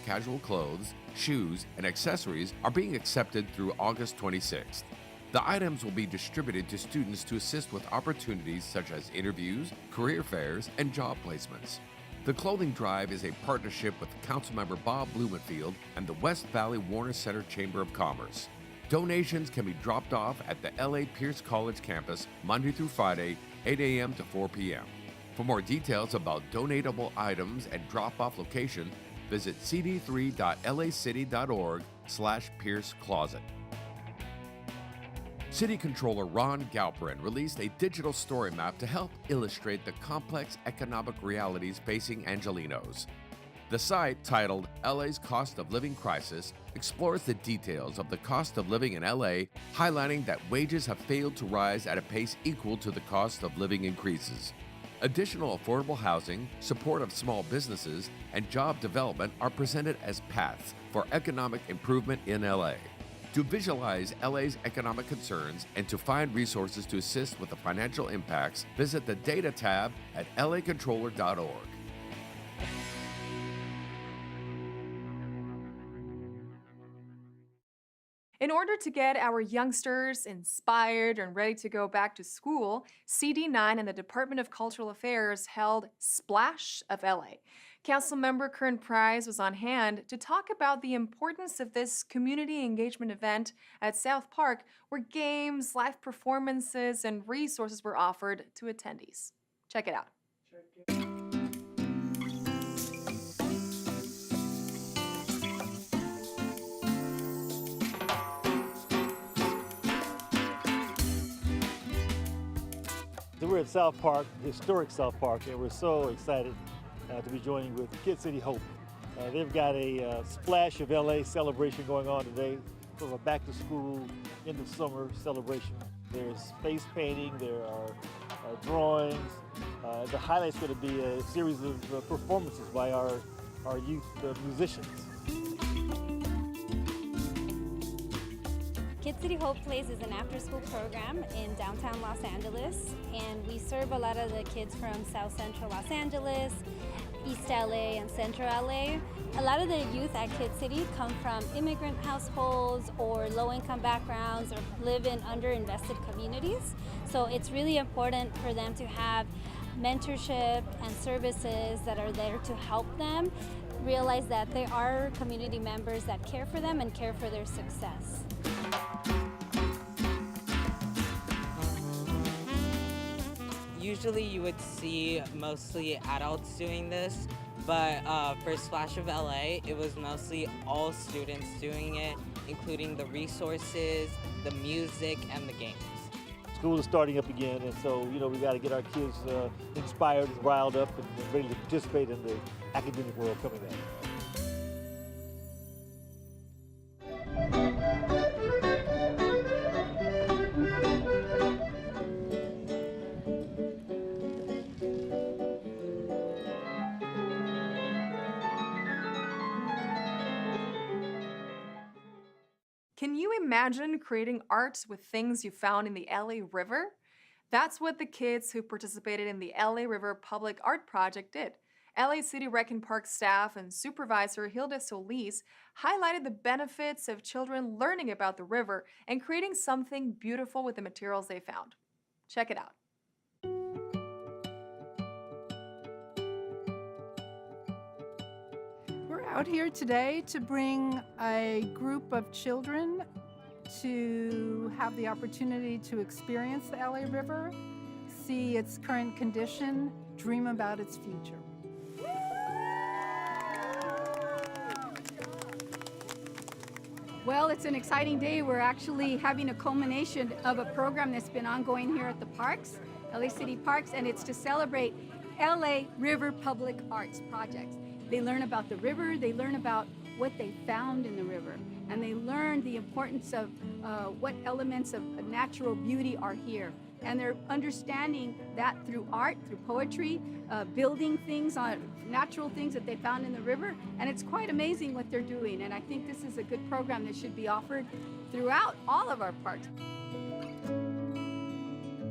casual clothes, shoes, and accessories are being accepted through August 26th. The items will be distributed to students to assist with opportunities such as interviews, career fairs, and job placements. The clothing drive is a partnership with Councilmember Bob Blumenfield and the West Valley Warner Center Chamber of Commerce. Donations can be dropped off at the LA Pierce College campus Monday through Friday, 8 a.m. to 4 p.m. For more details about donatable items and drop-off location, visit cd3.lacity.org/Pierce Closet. City Controller Ron Galperin released a digital story map to help illustrate the complex economic realities facing Angelenos. The site, titled LA's Cost of Living Crisis, explores the details of the cost of living in LA, highlighting that wages have failed to rise at a pace equal to the cost of living increases. Additional affordable housing, support of small businesses, and job development are presented as paths for economic improvement in LA. To visualize LA's economic concerns and to find resources to assist with the financial impacts, visit the Data tab at lacontroller.org. In order to get our youngsters inspired and ready to go back to school, CD9 and the Department of Cultural Affairs held Splash of LA. Councilmember Kern Price was on hand to talk about the importance of this community engagement event at South Park, where games, live performances, and resources were offered to attendees. Check it out. So we're at South Park, historic South Park, and we're so excited to be joining with Kid City Hope. They've got a Splash of LA celebration going on today, sort of a back to school, end of summer celebration. There's face painting, there are drawings. The highlight's going to be a series of performances by our youth musicians. Kid City Hope Plays is an after-school program in downtown Los Angeles, and we serve a lot of the kids from South Central Los Angeles, East LA, and Central LA. A lot of the youth at Kid City come from immigrant households or low-income backgrounds or live in underinvested communities. So it's really important for them to have mentorship and services that are there to help them realize that they are community members that care for them and care for their success. Usually you would see mostly adults doing this, but for Splash of LA, it was mostly all students doing it, including the resources, the music, and the games. School is starting up again, and so, we got to get our kids inspired and riled up and ready to participate in the academic world coming up. Can you imagine creating art with things you found in the LA River? That's what the kids who participated in the LA River Public Art Project did. LA City Rec and Park staff and supervisor Hilda Solis highlighted the benefits of children learning about the river and creating something beautiful with the materials they found. Check it out. We're out here today to bring a group of children to have the opportunity to experience the LA River, see its current condition, dream about its future. Well, it's an exciting day. We're actually having a culmination of a program that's been ongoing here at the parks, LA City Parks, and it's to celebrate LA River Public Arts projects. They learn about the river, they learn about what they found in the river, and they learn the importance of what elements of natural beauty are here. And they're understanding that through art, through poetry, building things on natural things that they found in the river. And it's quite amazing what they're doing. And I think this is a good program that should be offered throughout all of our parks.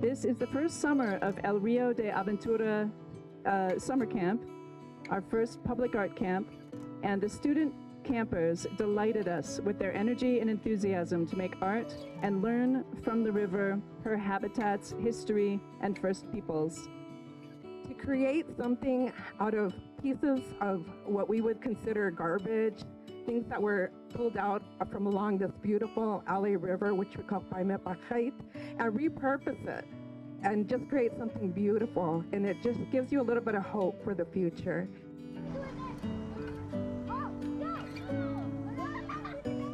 This is the first summer of El Rio de Aventura summer camp, our first public art camp. And the student campers delighted us with their energy and enthusiasm to make art and learn from the river, her habitats, history, and First Peoples. To create something out of pieces of what we would consider garbage, things that were pulled out from along this beautiful LA River, which we call Paime Pajait, and repurpose it and just create something beautiful. And it just gives you a little bit of hope for the future.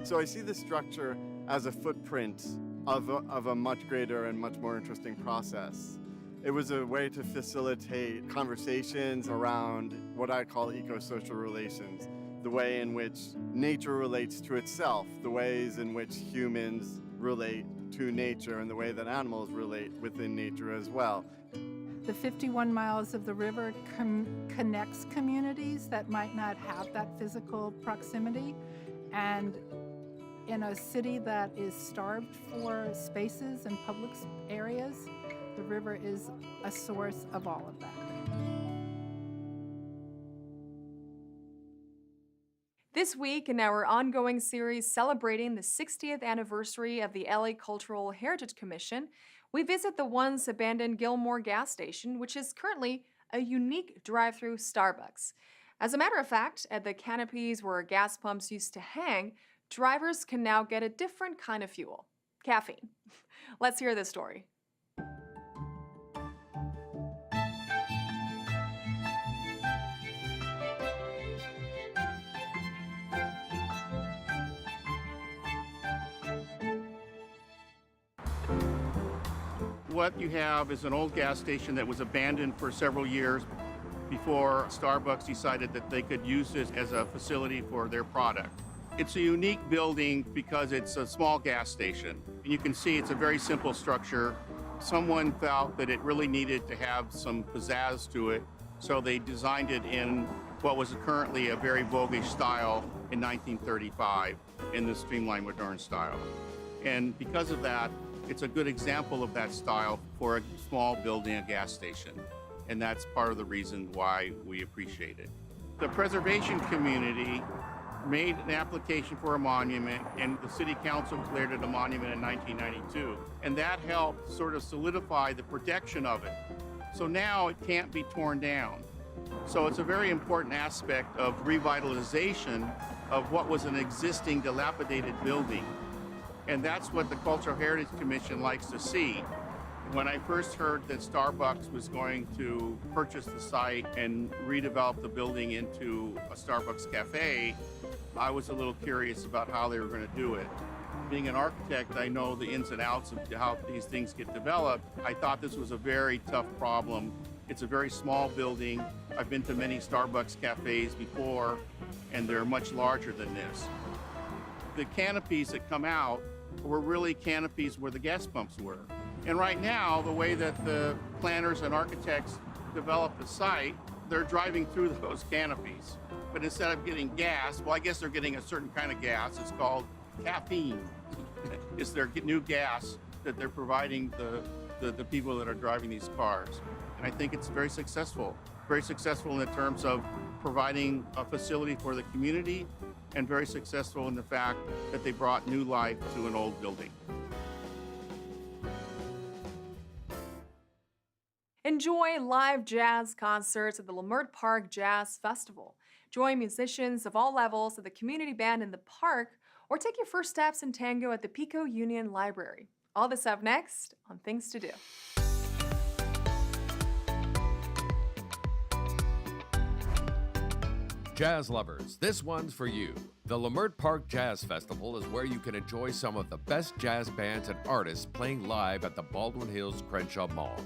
So I see the structure as a footprint of a much greater and much more interesting process. It was a way to facilitate conversations around what I call eco-social relations, the way in which nature relates to itself, the ways in which humans relate to nature, and the way that animals relate within nature as well. The 51 miles of the river connects communities that might not have that physical proximity. And in a city that is starved for spaces and public areas, the river is a source of all of that. This week, in our ongoing series celebrating the 60th anniversary of the LA Cultural Heritage Commission, we visit the once abandoned Gilmore gas station, which is currently a unique drive-through Starbucks. As a matter of fact, at the canopies where gas pumps used to hang, drivers can now get a different kind of fuel, caffeine. Let's hear this story. What you have is an old gas station that was abandoned for several years before Starbucks decided that they could use this as a facility for their product. It's a unique building because it's a small gas station. You can see it's a very simple structure. Someone felt that it really needed to have some pizzazz to it, so they designed it in what was currently a very voguish style in 1935, in the streamlined modern style. And because of that, it's a good example of that style for a small building, a gas station. And that's part of the reason why we appreciate it. The preservation community made an application for a monument, and the city council declared it a monument in 1992. And that helped sort of solidify the protection of it. So now it can't be torn down. So it's a very important aspect of revitalization of what was an existing dilapidated building. And that's what the Cultural Heritage Commission likes to see. When I first heard that Starbucks was going to purchase the site and redevelop the building into a Starbucks cafe, I was a little curious about how they were going to do it. Being an architect, I know the ins and outs of how these things get developed. I thought this was a very tough problem. It's a very small building. I've been to many Starbucks cafes before, and they're much larger than this. The canopies that come out were really canopies where the gas pumps were. And right now, the way that the planners and architects develop the site, they're driving through those canopies. But instead of getting gas, well, I guess they're getting a certain kind of gas. It's called caffeine. It's their new gas that they're providing the people that are driving these cars. And I think it's very successful in the terms of providing a facility for the community, and very successful in the fact that they brought new life to an old building. Enjoy live jazz concerts at the Leimert Park Jazz Festival. Join musicians of all levels at the community band in the park, or take your first steps in tango at the Pico Union Library. All this up next on Things to Do. Jazz lovers, this one's for you. The Leimert Park Jazz Festival is where you can enjoy some of the best jazz bands and artists playing live at the Baldwin Hills Crenshaw Mall.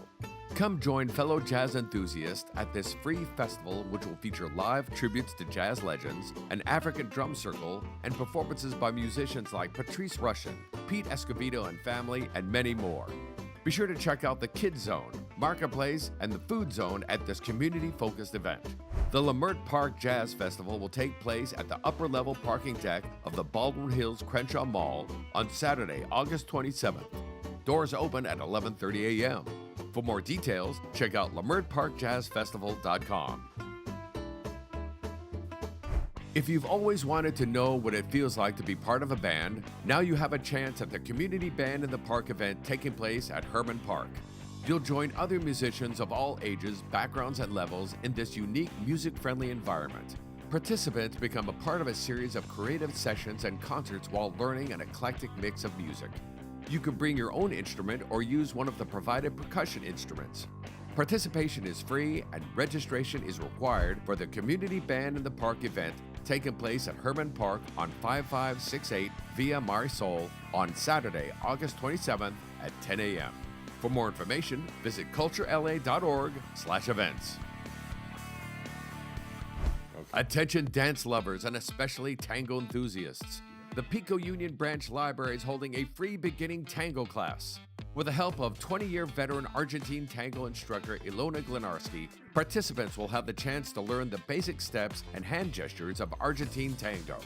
Come join fellow jazz enthusiasts at this free festival, which will feature live tributes to jazz legends, an African drum circle, and performances by musicians like Patrice Rushen, Pete Escovedo and family, and many more. Be sure to check out the Kids Zone, Marketplace, and the Food Zone at this community-focused event. The Leimert Park Jazz Festival will take place at the upper-level parking deck of the Baldwin Hills Crenshaw Mall on Saturday, August 27th. Doors open at 11:30 a.m. For more details, check out LeimertParkJazzFestival.com. If you've always wanted to know what it feels like to be part of a band, now you have a chance at the Community Band in the Park event taking place at Herman Park. You'll join other musicians of all ages, backgrounds, and levels in this unique music-friendly environment. Participants become a part of a series of creative sessions and concerts while learning an eclectic mix of music. You can bring your own instrument or use one of the provided percussion instruments. Participation is free and registration is required for the Community Band in the Park event taking place at Herman Park on 5568 Via Marisol on Saturday, August 27th at 10 a.m. For more information, visit culturela.org/events. Attention dance lovers and especially tango enthusiasts. The Pico Union Branch Library is holding a free beginning tango class. With the help of 20-year veteran Argentine tango instructor Ilona Glenarski, participants will have the chance to learn the basic steps and hand gestures of Argentine tango.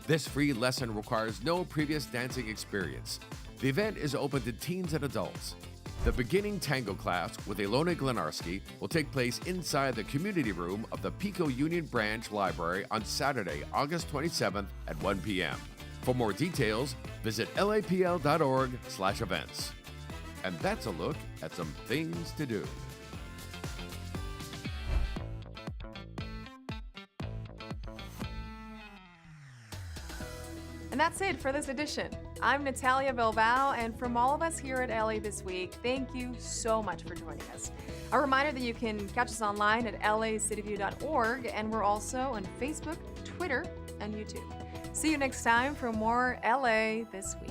This free lesson requires no previous dancing experience. The event is open to teens and adults. The beginning tango class with Ilona Glenarski will take place inside the community room of the Pico Union Branch Library on Saturday, August 27th at 1 p.m. For more details, visit lapl.org/events. And that's a look at some things to do. And that's it for this edition. I'm Natalia Bilbao, and from all of us here at LA This Week, thank you so much for joining us. A reminder that you can catch us online at lacityview.org, and we're also on Facebook, Twitter, and YouTube. See you next time for more LA This Week.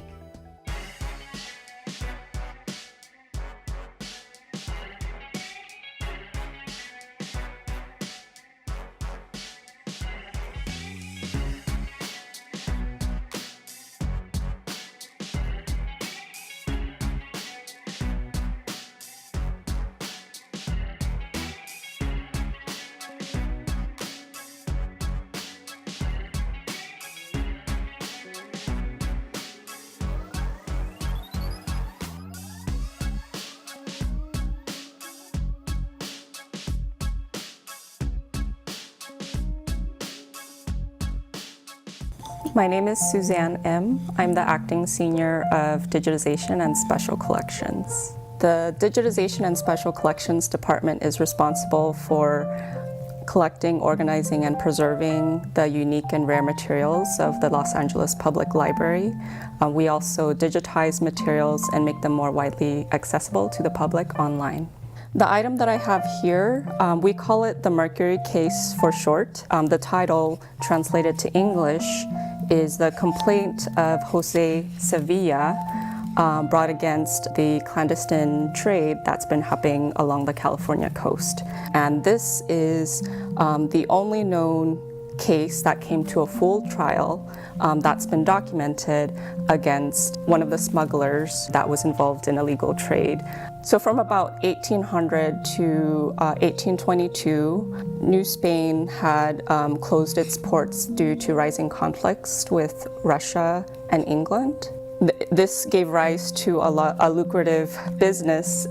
My name is Suzanne M. I'm the Acting Senior of Digitization and Special Collections. The Digitization and Special Collections Department is responsible for collecting, organizing, and preserving the unique and rare materials of the Los Angeles Public Library. We also digitize materials and make them more widely accessible to the public online. The item that I have here, we call it the Mercury case for short. The title, translated to English, is the complaint of Jose Sevilla brought against the clandestine trade that's been happening along the California coast. And this is the only known case that came to a full trial that's been documented against one of the smugglers that was involved in illegal trade. So from about 1800 to 1822, New Spain had closed its ports due to rising conflicts with Russia and England. This gave rise to a lucrative business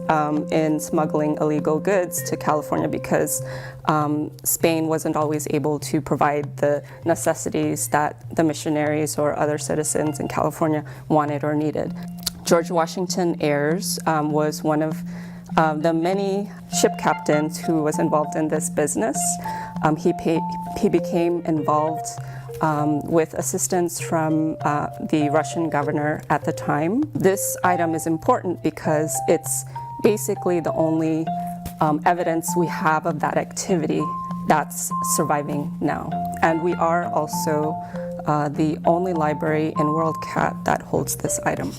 in smuggling illegal goods to California because Spain wasn't always able to provide the necessities that the missionaries or other citizens in California wanted or needed. George Washington Ayers was one of the many ship captains who was involved in this business. He became involved with assistance from the Russian governor at the time. This item is important because it's basically the only evidence we have of that activity that's surviving now. And we are also the only library in WorldCat that holds this item.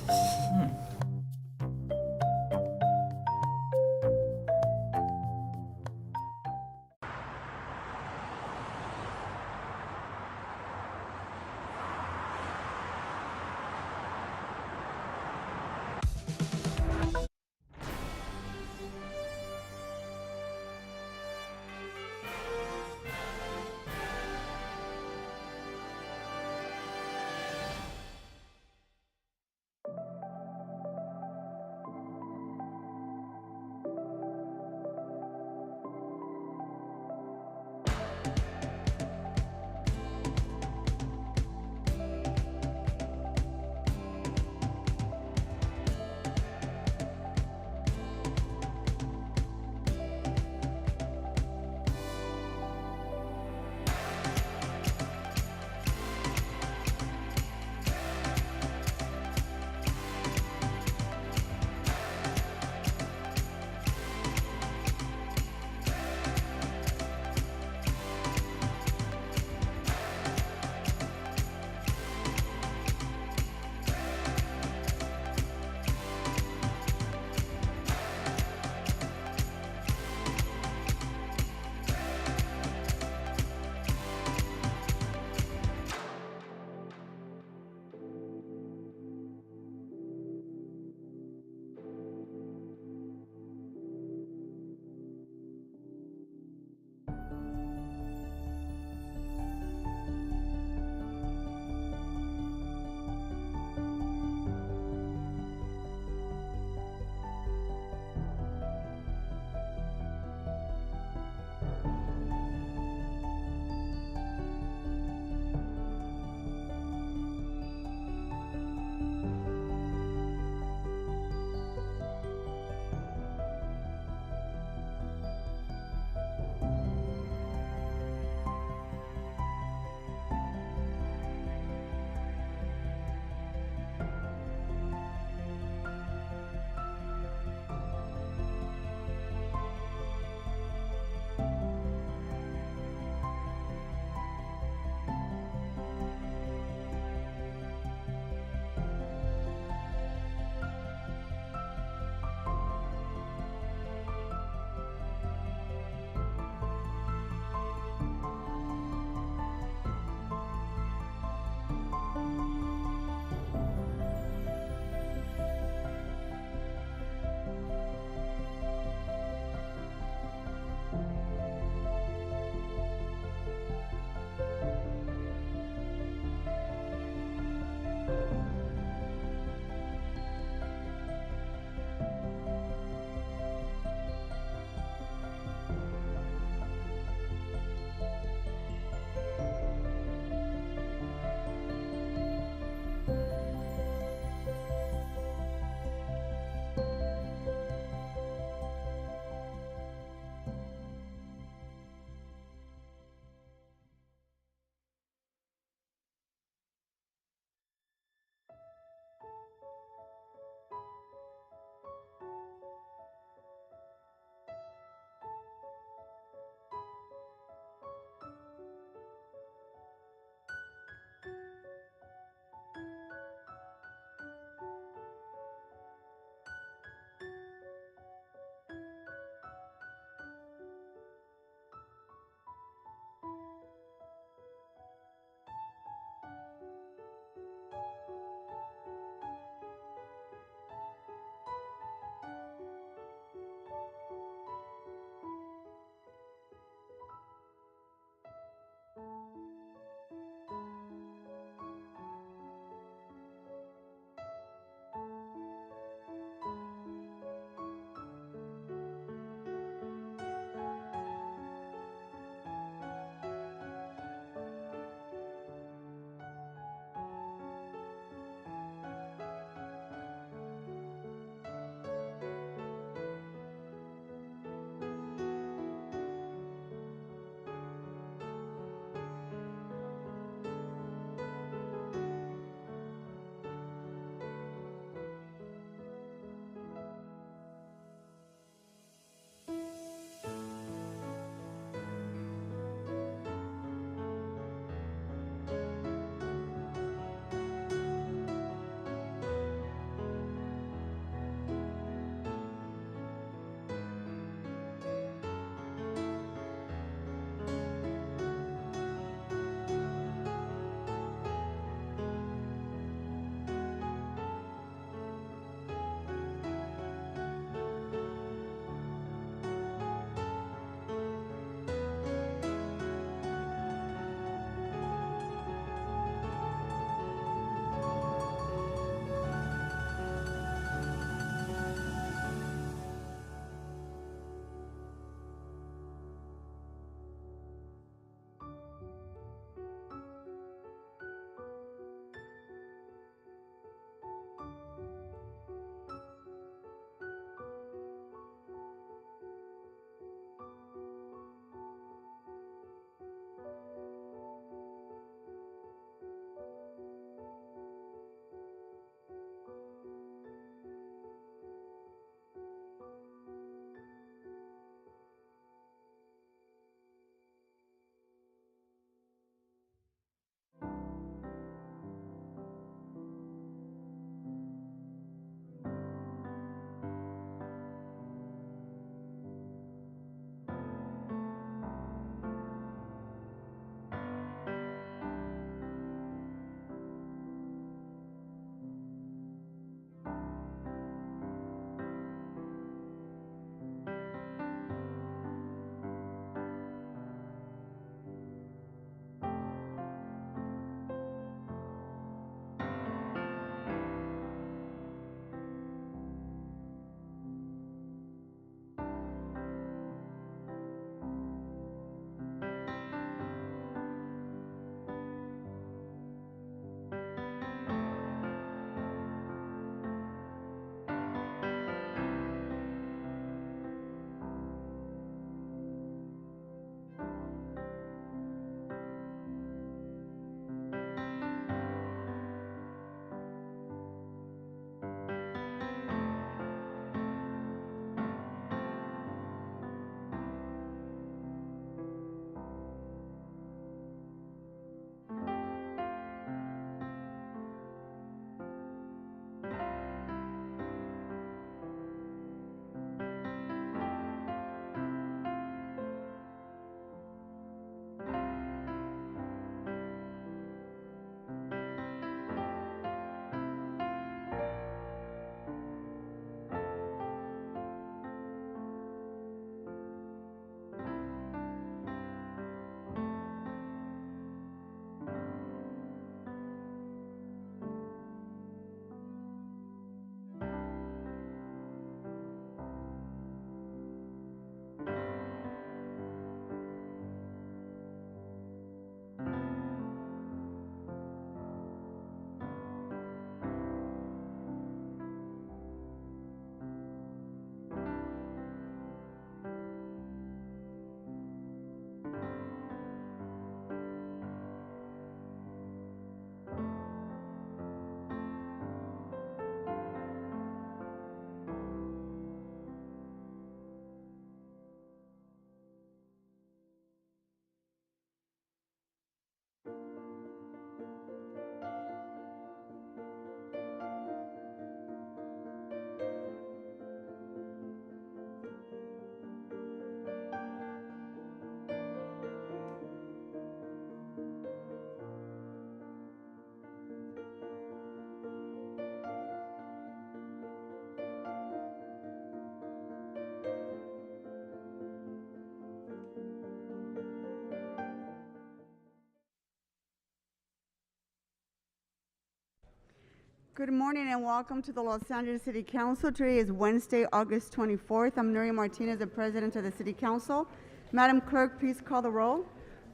Good morning and welcome to the Los Angeles City Council. Today is Wednesday, August 24th. I'm Nuria Martinez, the President of the City Council. Madam Clerk, please call the roll.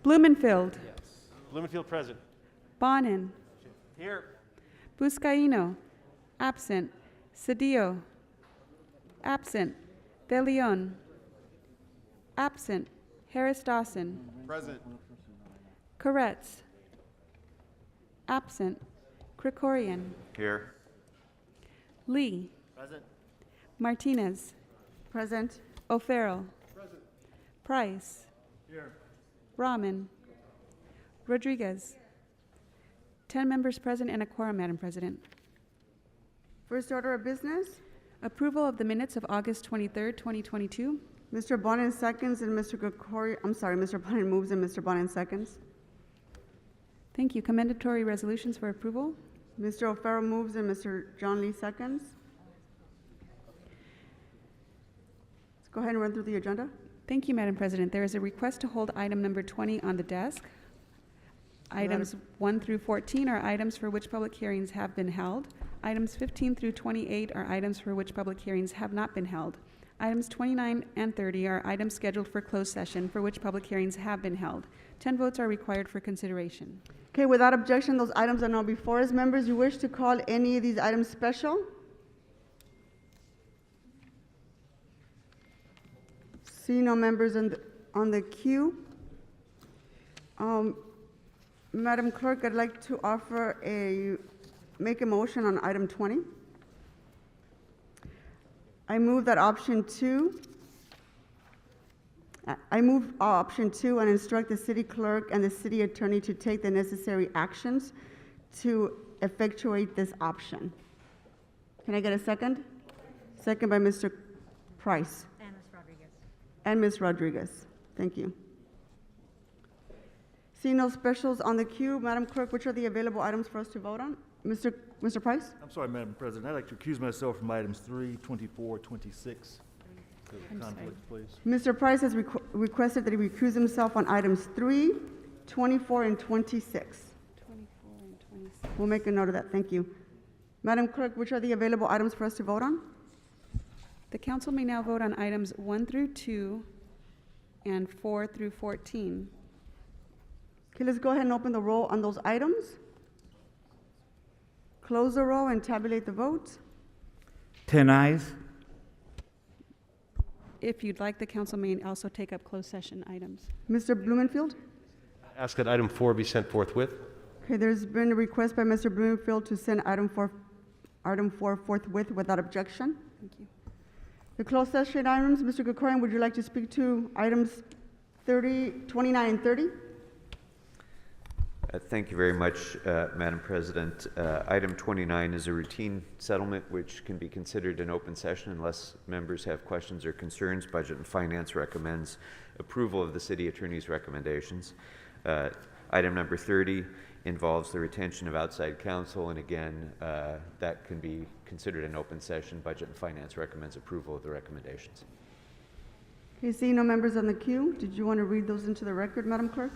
Blumenfield. Yes. Blumenfield present. Bonin. Here. Buscaino. Absent. Cedillo. Absent. De Leon. Absent. Harris Dawson. Present. Koretz. Absent. Krikorian. Here. Lee. Present. Martinez. Present. O'Farrell. Present. Price. Here. Rahman. Rodriguez. 10 members present and a quorum, Madam President. First order of business. Approval of the minutes of August 23rd, 2022. Mr. Bonin seconds and Mr. Mr. Bonin moves and Mr. Bonin seconds. Thank you. Commendatory resolutions for approval. Mr. O'Farrell moves and Mr. John Lee seconds. Let's go ahead and run through the agenda. Thank you, Madam President. There is a request to hold item number 20 on the desk. Items 1 through 14 are items for which public hearings have been held. Items 15 through 28 are items for which public hearings have not been held. Items 29 and 30 are items scheduled for closed session for which public hearings have been held. 10 votes are required for consideration. Okay, without objection, those items are now before us. Members, you wish to call any of these items special? See no members on the queue. Madam Clerk, I'd like to make a motion on item 20. I move option 2 and instruct the city clerk and the city attorney to take the necessary actions to effectuate this option. Can I get a second? Second by Mr. Price. And Ms. Rodriguez. And Ms. Rodriguez. Thank you. Seeing no specials on the queue, Madam Clerk, which are the available items for us to vote on? Mr. Price? I'm sorry, Madam President. I'd like to recuse myself from items 3, 24, 26. Conflicts, please. Mr. Price has requested that he recuse himself on items 3, 24, and 26. 24 and 26. We'll make a note of that. Thank you. Madam Clerk, which are the available items for us to vote on? The council may now vote on items 1 through 2 and 4 through 14. Okay, let's go ahead and open the roll on those items. Close the roll and tabulate the vote. 10 ayes. If you'd like, the council may also take up closed session items. Mr. Blumenfield? Ask that item 4 be sent forthwith. Okay, there's been a request by Mr. Blumenfield to send item 4 forthwith without objection. Thank you. The closed session items, Mr. Krikorian, would you like to speak to items 29 and 30? Thank you very much, Madam President. Item 29 is a routine settlement which can be considered in open session unless members have questions or concerns. Budget and Finance recommends approval of the City Attorney's recommendations. Item number 30 involves the retention of outside counsel, and again, that can be considered in open session. Budget and Finance recommends approval of the recommendations. Okay, seeing no members on the queue, did you want to read those into the record, Madam Clerk?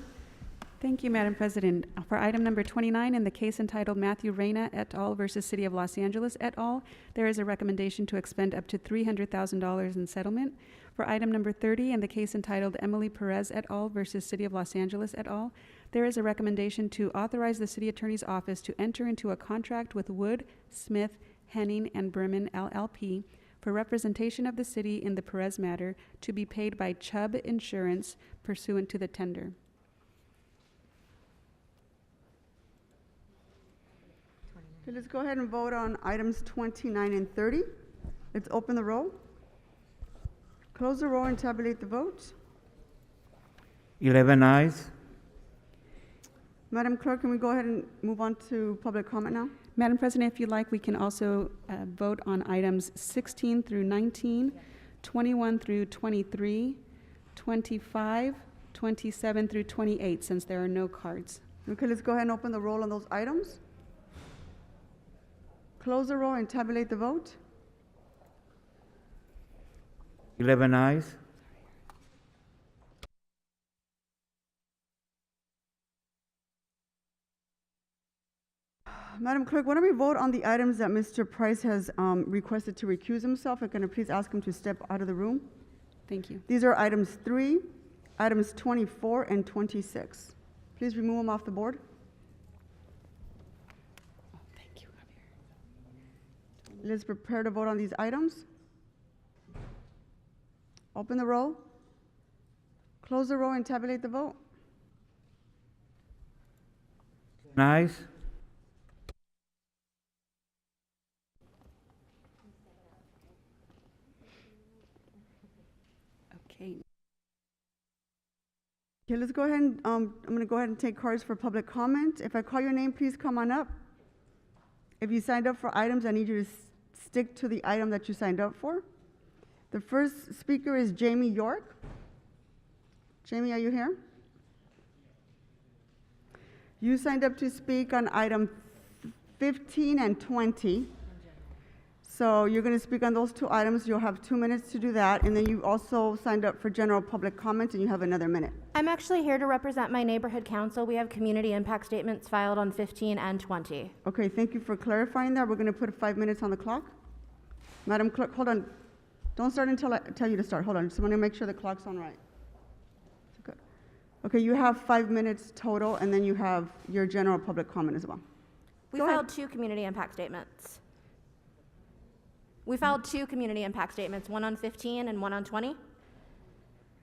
Thank you, Madam President. For item number 29, in the case entitled Matthew Reyna et al. Versus City of Los Angeles et al., there is a recommendation to expend up to $300,000 in settlement. For item number 30, in the case entitled Emily Perez et al. Versus City of Los Angeles et al., there is a recommendation to authorize the City Attorney's Office to enter into a contract with Wood, Smith, Henning, and Berman LLP for representation of the city in the Perez matter to be paid by Chubb Insurance pursuant to the tender. Okay, let's go ahead and vote on items 29 and 30. Let's open the roll. Close the roll and tabulate the vote. 11 ayes. Madam Clerk, can we go ahead and move on to public comment now? Madam President, if you'd like, we can also vote on items 16 through 19, 21 through 23, 25, 27 through 28, since there are no cards. Okay, let's go ahead and open the roll on those items. Close the roll and tabulate the vote. 11 ayes. Madam Clerk, why don't we vote on the items that Mr. Price has requested to recuse himself? And can I please ask him to step out of the room? Thank you. These are items 3, items 24, and 26. Please remove them off the board. Thank you, Javier. Let's prepare to vote on these items. Open the roll, close the roll, and tabulate the vote. 10 ayes. Okay. Okay, let's go ahead and, I'm going to go ahead and take cards for public comment. If I call your name, please come on up. If you signed up for items, I need you to stick to the item that you signed up for. The first speaker is Jamie York. Jamie, are you here? You signed up to speak on item 15 and 20. So you're going to speak on those 2 items. You'll have 2 minutes to do that. And then you also signed up for general public comments, and you have another minute. I'm actually here to represent my neighborhood council. We have community impact statements filed on 15 and 20. Okay, thank you for clarifying that. We're going to put 5 minutes on the clock. Madam Clerk, hold on. Don't start until I tell you to start. Hold on. Just want to make sure the clock's on right. Good. Okay, you have 5 minutes total, and then you have your general public comment as well. We filed 2 community impact statements. We filed 2 community impact statements, one on 15 and one on 20.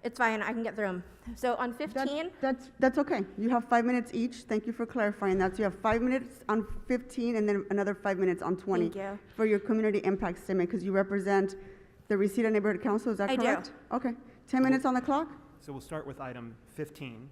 It's fine, I can get through them. So on 15. That's okay. You have 5 minutes each. Thank you for clarifying that. So you have 5 minutes on 15 and then another 5 minutes on 20 Thank you. for your community impact statement, because you represent the Reseda Neighborhood Council. Is that correct? I do. Okay. 10 minutes on the clock. So we'll start with item 15.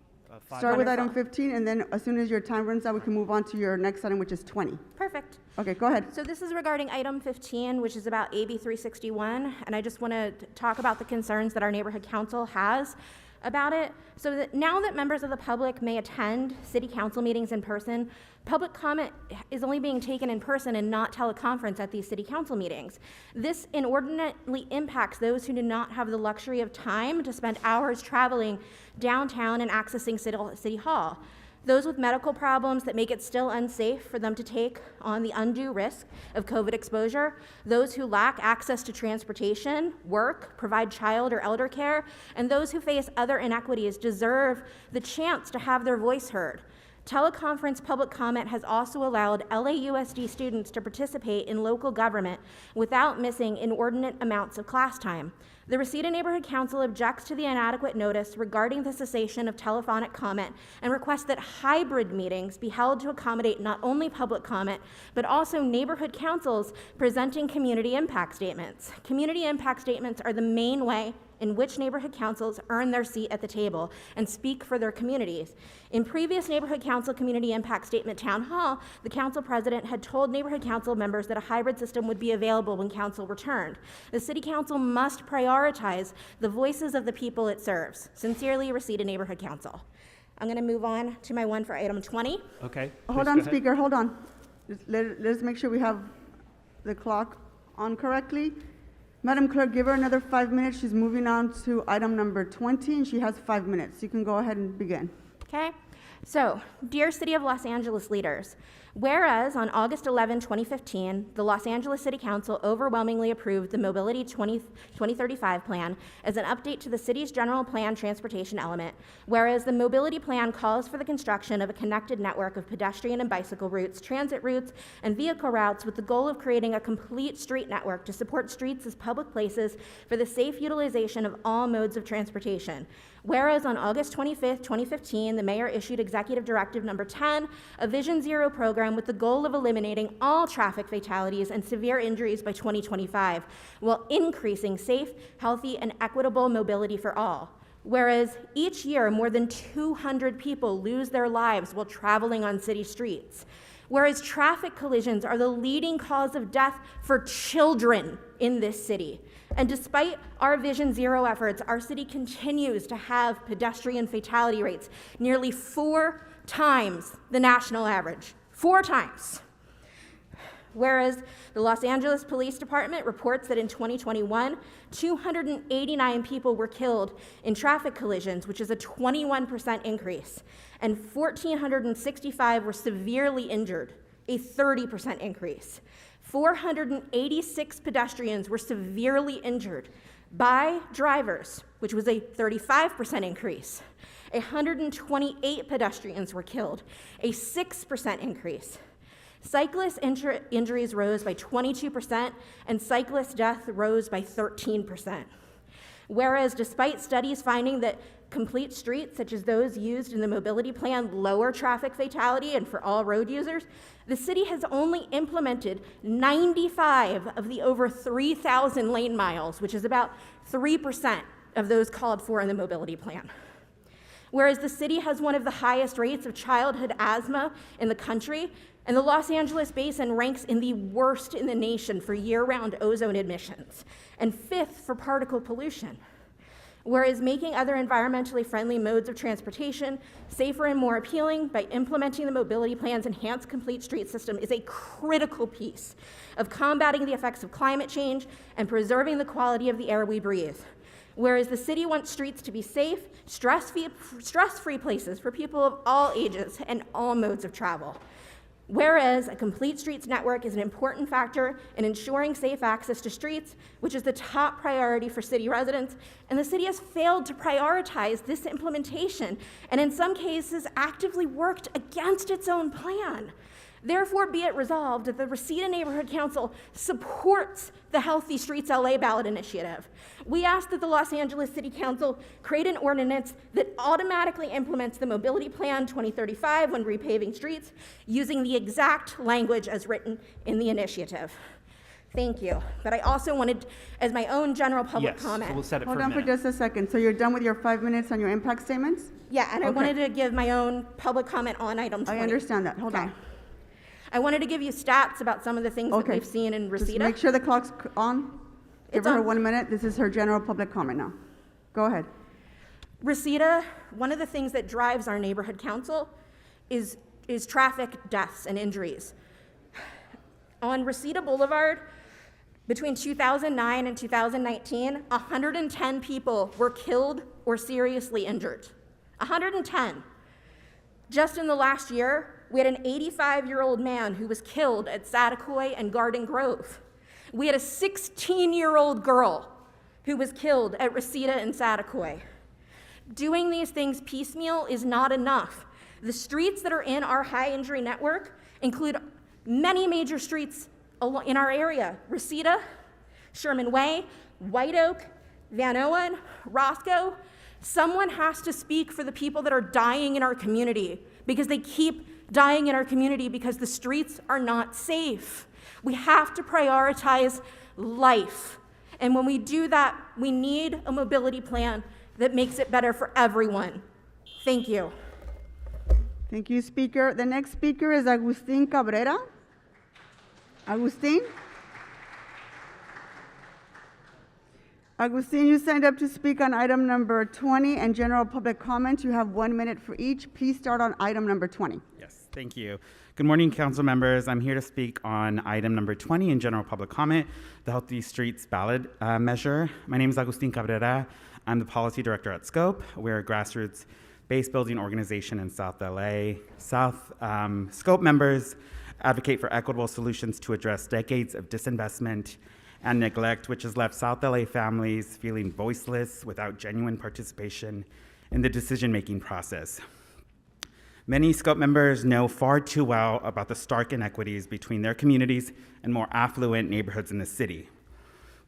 Start with item 15, and then as soon as your time runs out, we can move on to your next item, which is 20. Perfect. Okay, go ahead. So this is regarding item 15, which is about AB 361, and I just want to talk about the concerns that our neighborhood council has about it. So that now that members of the public may attend city council meetings in person, public comment is only being taken in person and not teleconference at these city council meetings. This inordinately impacts those who do not have the luxury of time to spend hours traveling downtown and accessing City Hall. Those with medical problems that make it still unsafe for them to take on the undue risk of COVID exposure, those who lack access to transportation, work, provide child or elder care, and those who face other inequities deserve the chance to have their voice heard. Teleconference public comment has also allowed LAUSD students to participate in local government without missing inordinate amounts of class time. The Reseda Neighborhood Council objects to the inadequate notice regarding the cessation of telephonic comment and requests that hybrid meetings be held to accommodate not only public comment, but also neighborhood councils presenting community impact statements. Community impact statements are the main way in which neighborhood councils earn their seat at the table and speak for their communities. In previous neighborhood council community impact statement town hall, the council president had told neighborhood council members that a hybrid system would be available when council returned. The city council must prioritize the voices of the people it serves. Sincerely, Reseda Neighborhood Council. I'm gonna move on to my one for item 20. Okay. Hold on, Speaker, hold on. Let's make sure we have the clock on correctly. Madam Clerk, give her another 5 minutes. She's moving on to item number 20, and she has 5 minutes. You can go ahead and begin. Okay, so, dear City of Los Angeles leaders, whereas on August 11, 2015, the Los Angeles City Council overwhelmingly approved the Mobility 2035 plan as an update to the city's general plan transportation element, whereas the mobility plan calls for the construction of a connected network of pedestrian and bicycle routes, transit routes, and vehicle routes with the goal of creating a complete street network to support streets as public places for the safe utilization of all modes of transportation. Whereas on August 25, 2015, the mayor issued Executive Directive Number 10, a Vision Zero program with the goal of eliminating all traffic fatalities and severe injuries by 2025, while increasing safe, healthy, and equitable mobility for all. Whereas each year, more than 200 people lose their lives while traveling on city streets. Whereas traffic collisions are the leading cause of death for children in this city. And despite our Vision Zero efforts, our city continues to have pedestrian fatality rates nearly 4 times the national average. 4 times. Whereas the Los Angeles Police Department reports that in 2021, 289 people were killed in traffic collisions, which is a 21% increase, and 1,465 were severely injured, a 30% increase. 486 pedestrians were severely injured by drivers, which was a 35% increase. 128 pedestrians were killed, a 6% increase. Cyclist injuries rose by 22%, and cyclist death rose by 13%. Whereas despite studies finding that complete streets, such as those used in the mobility plan, lower traffic fatality and for all road users, the city has only implemented 95 of the over 3,000 lane miles, which is about 3% of those called for in the mobility plan. Whereas the city has one of the highest rates of childhood asthma in the country, and the Los Angeles Basin ranks in the worst in the nation for year-round ozone emissions, and 5th for particle pollution. Whereas making other environmentally friendly modes of transportation safer and more appealing by implementing the mobility plan's enhanced complete street system is a critical piece of combating the effects of climate change and preserving the quality of the air we breathe. Whereas the city wants streets to be safe, stress-free places for people of all ages and all modes of travel. Whereas a complete streets network is an important factor in ensuring safe access to streets, which is the top priority for city residents, and the city has failed to prioritize this implementation, and in some cases actively worked against its own plan. Therefore, be it resolved that the Reseda Neighborhood Council supports the Healthy Streets LA ballot initiative. We ask that the Los Angeles City Council create an ordinance that automatically implements the Mobility Plan 2035 when repaving streets, using the exact language as written in the initiative. Thank you. But I also wanted, as my own general public comment. So we'll set it Hold for a on for minute. just a second. So you're done with your 5 minutes on your impact statements? Yeah, and I Okay. wanted to give my own public comment on item 20. I understand that. Hold on. I wanted to give you stats about some of the things that we've seen in Just Reseda. make sure the clock's on. Give It's her on. 1 minute. This is her general public comment now. Go ahead. Reseda, one of the things that drives our neighborhood council is traffic deaths and injuries. On Reseda Boulevard, between 2009 and 2019, 110 people were killed or seriously injured. 110. Just in the last year, we had an 85-year-old man who was killed at Satakoy and Garden Grove. We had a 16-year-old girl who was killed at Reseda and Satakoy. Doing these things piecemeal is not enough. The streets that are in our high injury network include many major streets in our area: Reseda, Sherman Way, White Oak, Van Owen, Roscoe. Someone has to speak for the people that are dying in our community, because they keep dying in our community because the streets are not safe. We have to prioritize life. And when we do that, we need a mobility plan that makes it better for everyone. Thank you. Thank you, Speaker. The next speaker is Agustin Cabrera. Agustin? Agustin, you signed up to speak on item number 20 and general public comment. You have 1 minute for each. Please start on item number 20. Yes, thank you. Good morning, council members. I'm here to speak on item number 20 in general public comment, the Healthy Streets ballot measure. My name is Agustin Cabrera. I'm the policy director at Scope. We're a grassroots base building organization in South LA. Scope members advocate for equitable solutions to address decades of disinvestment and neglect, which has left South LA families feeling voiceless without genuine participation in the decision-making process. Many Scope members know far too well about the stark inequities between their communities and more affluent neighborhoods in the city.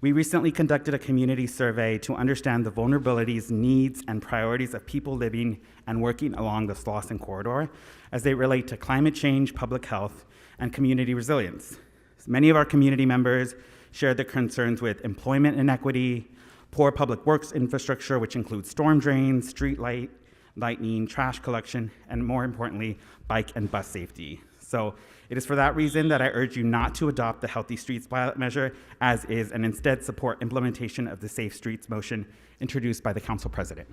We recently conducted a community survey to understand the vulnerabilities, needs, and priorities of people living and working along the Slauson corridor as they relate to climate change, public health, and community resilience. Many of our community members shared their concerns with employment inequity, poor public works infrastructure, which includes storm drains, street lighting, trash collection, and more importantly, bike and bus safety. So it is for that reason that I urge you not to adopt the Healthy Streets ballot measure as is, and instead support implementation of the Safe Streets motion introduced by the council president.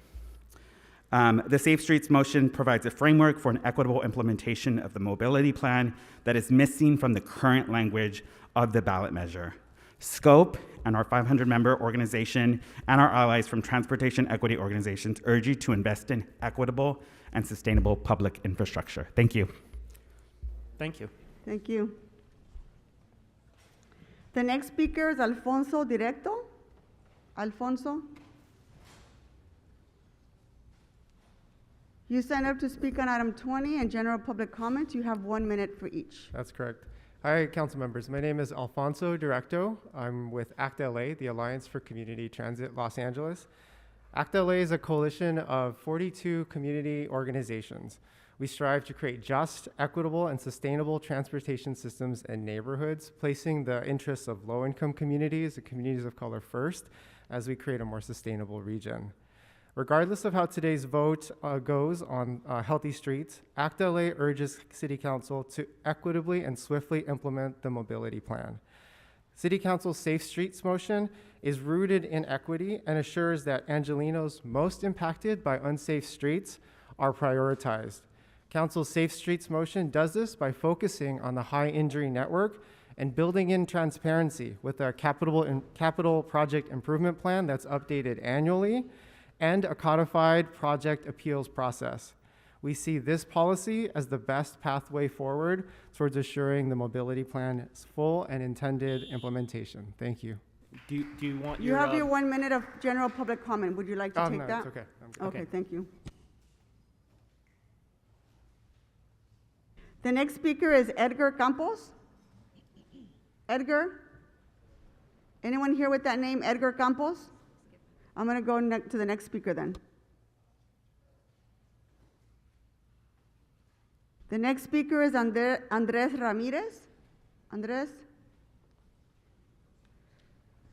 The Safe Streets motion provides a framework for an equitable implementation of the mobility plan that is missing from the current language of the ballot measure. Scope and our 500-member organization and our allies from transportation equity organizations urge you to invest in equitable and sustainable public infrastructure. Thank you. Thank you. Thank you. The next speaker is Alfonso Directo. Alfonso? You signed up to speak on item 20 and general public comment. You have 1 minute for each. That's correct. Hi, council members. My name is Alfonso Directo. I'm with ACT LA, the Alliance for Community Transit Los Angeles. ACT LA is a coalition of 42 community organizations. We strive to create just, equitable, and sustainable transportation systems in neighborhoods, placing the interests of low-income communities and communities of color first as we create a more sustainable region. Regardless of how today's vote goes on healthy streets, ACT LA urges City Council to equitably and swiftly implement the mobility plan. City Council's Safe Streets motion is rooted in equity and assures that Angelenos most impacted by unsafe streets are prioritized. Council's Safe Streets motion does this by focusing on the high injury network and building in transparency with a capital project improvement plan that's updated annually and a codified project appeals process. We see this policy as the best pathway forward towards assuring the mobility plan's full and intended implementation. Thank you. Do you want You have your 1 minute of general public comment. Would you like to take no, that? it's okay. I'm good. Okay, thank you. The next speaker is Edgar Campos. Edgar? Anyone here with that name, Edgar Campos? I'm going to go to the next speaker then. The next speaker is Andres Ramirez. Andres?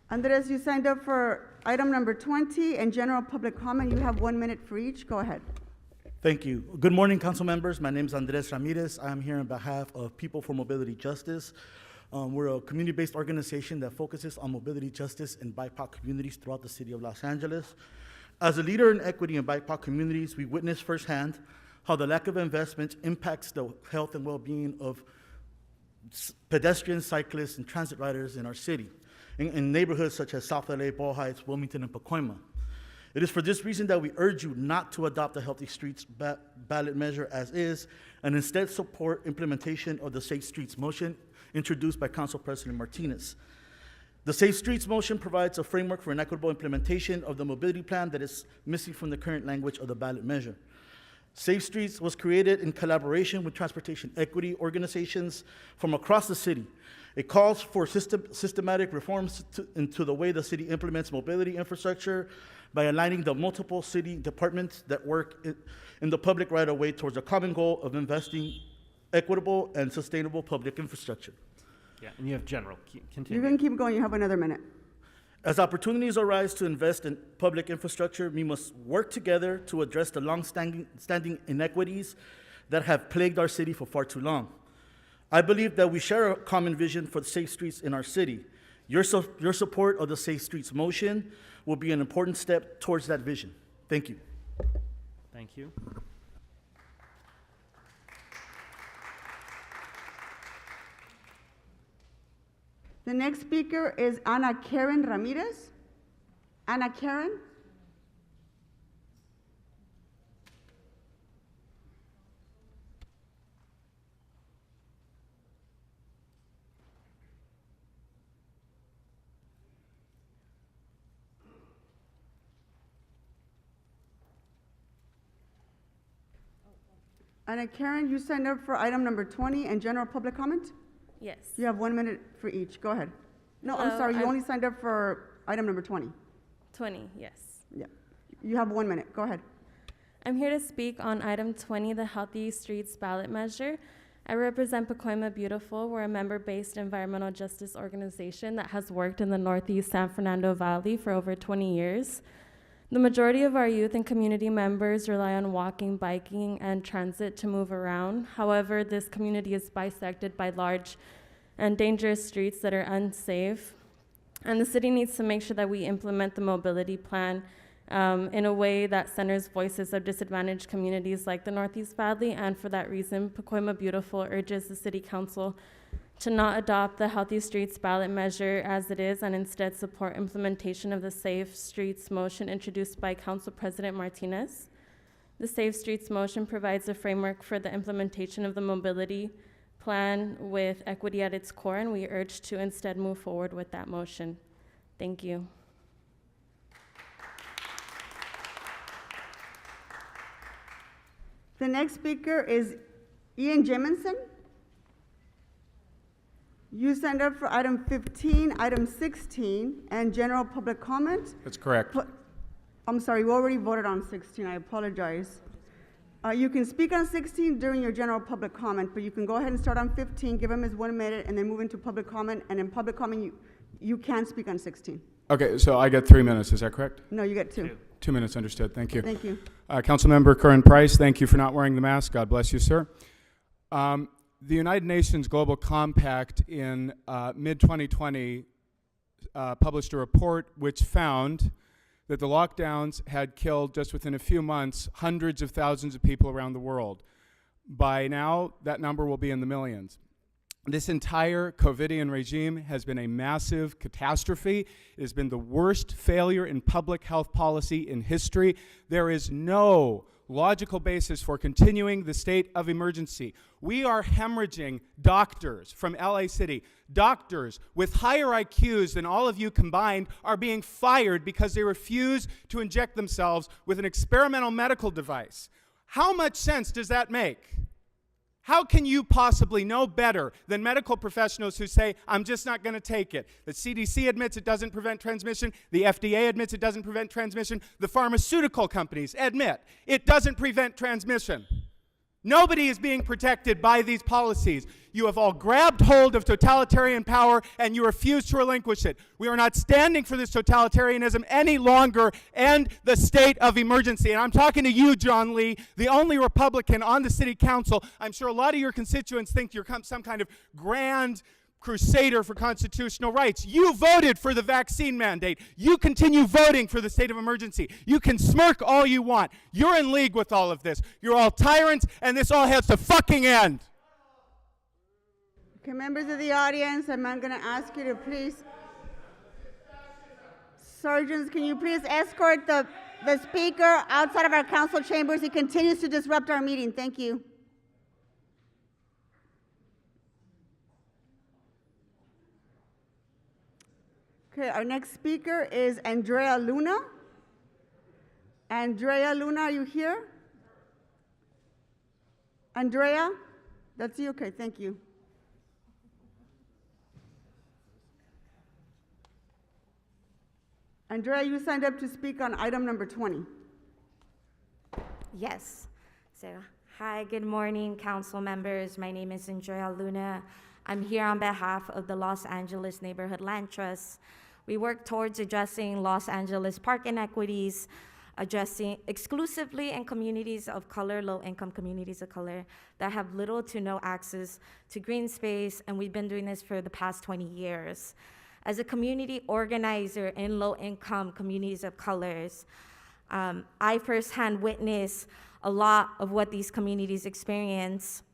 Andres, you signed up for item number 20 and general public comment. You have 1 minute for each. Go ahead. Thank you. Good morning, council members. My name is Andres Ramirez. I'm here on behalf of People for Mobility Justice. We're a community-based organization that focuses on mobility justice in BIPOC communities throughout the city of Los Angeles. As a leader in equity in BIPOC communities, we witnessed firsthand how the lack of investment impacts the health and well-being of pedestrians, cyclists, and transit riders in our city, in neighborhoods such as South LA, Ball Heights, Wilmington, and Pacoima. It is for this reason that we urge you not to adopt the Healthy Streets ballot measure as is, and instead support implementation of the Safe Streets motion introduced by Council President Martinez. The Safe Streets motion provides a framework for an equitable implementation of the mobility plan that is missing from the current language of the ballot measure. Safe Streets was created in collaboration with transportation equity organizations from across the city. It calls for systematic reforms into the way the city implements mobility infrastructure by aligning the multiple city departments that work in the public right-of-way towards a common goal of investing equitable and sustainable public infrastructure. Yeah, and you have general. Continue. You can keep going. You have another minute. As opportunities arise to invest in public infrastructure, we must work together to address the long-standing inequities that have plagued our city for far too long. I believe that we share a common vision for the safe streets in our city. Your support of the Safe Streets motion will be an important step towards that vision. Thank you. Thank you. The next speaker is Ana Karen Ramirez. Ana Karen? Ana Karen, you signed up for item number 20 and general public comment? Yes. You have 1 minute for each. Go ahead. No, I'm Hello, sorry. You only signed up for item number 20. 20, yes. Yeah. You have 1 minute. Go ahead. I'm here to speak on item 20, the Healthy Streets ballot measure. I represent Pacoima Beautiful. We're a member-based environmental justice organization that has worked in the Northeast San Fernando Valley for over 20 years. The majority of our youth and community members rely on walking, biking, and transit to move around. However, this community is bisected by large and dangerous streets that are unsafe. And the city needs to make sure that we implement the mobility plan in a way that centers voices of disadvantaged communities like the Northeast Valley. And for that reason, Pacoima Beautiful urges the City Council to not adopt the Healthy Streets ballot measure as it is and instead support implementation of the Safe Streets motion introduced by Council President Martinez. The Safe Streets motion provides a framework for the implementation of the mobility plan with equity at its core, and we urge to instead move forward with that motion. Thank you. The next speaker is Ian Jemison. You signed up for item 15, item 16, and general public comment. That's correct. I'm sorry, we already voted on 16. I apologize. You can speak on 16 during your general public comment, but you can go ahead and start on 15, give him his 1 minute, and then move into public comment. And in public comment, you can speak on 16. Okay, so I get 3 minutes, is that correct? No, you get 2. 2 minutes, understood. Thank you. Thank you. Councilmember Curran Price, thank you for not wearing the mask. God bless you, sir. The United Nations Global Compact in mid-2020 published a report which found that the lockdowns had killed, just within a few months, hundreds of thousands of people around the world. By now, that number will be in the millions. This entire COVIDian regime has been a massive catastrophe. It has been the worst failure in public health policy in history. There is no logical basis for continuing the state of emergency. We are hemorrhaging doctors from LA City. Doctors with higher IQs than all of you combined are being fired because they refuse to inject themselves with an experimental medical device. How much sense does that make? How can you possibly know better than medical professionals who say, I'm just not going to take it? The CDC admits it doesn't prevent transmission. The FDA admits it doesn't prevent transmission. The pharmaceutical companies admit it doesn't prevent transmission. Nobody is being protected by these policies. You have all grabbed hold of totalitarian power and you refuse to relinquish it. We are not standing for this totalitarianism any longer and the state of emergency. And I'm talking to you, John Lee, the only Republican on the city council. I'm sure a lot of your constituents think you're some kind of grand crusader for constitutional rights. You voted for the vaccine mandate. You continue voting for the state of emergency. You can smirk all you want. You're in league with all of this. You're all tyrants, and this all has to fucking end. Okay, members of the audience, I'm going to ask you to please, sergeants, can you please escort the speaker outside of our council chambers? He continues to disrupt our meeting. Thank you. Okay, our next speaker is Andrea Luna. Andrea Luna, are you here? Andrea? That's you? Okay, thank you. Andrea, you signed up to speak on item number 20. Yes. So, hi, good morning, council members. My name is Andrea Luna. I'm here on behalf of the Los Angeles Neighborhood Land Trust. We work towards addressing Los Angeles park inequities, addressing exclusively in communities of color, low-income communities of color that have little to no access to green space, and we've been doing this for the past 20 years. As a community organizer in low-income communities of colors, I firsthand witnessed a lot of what these communities experience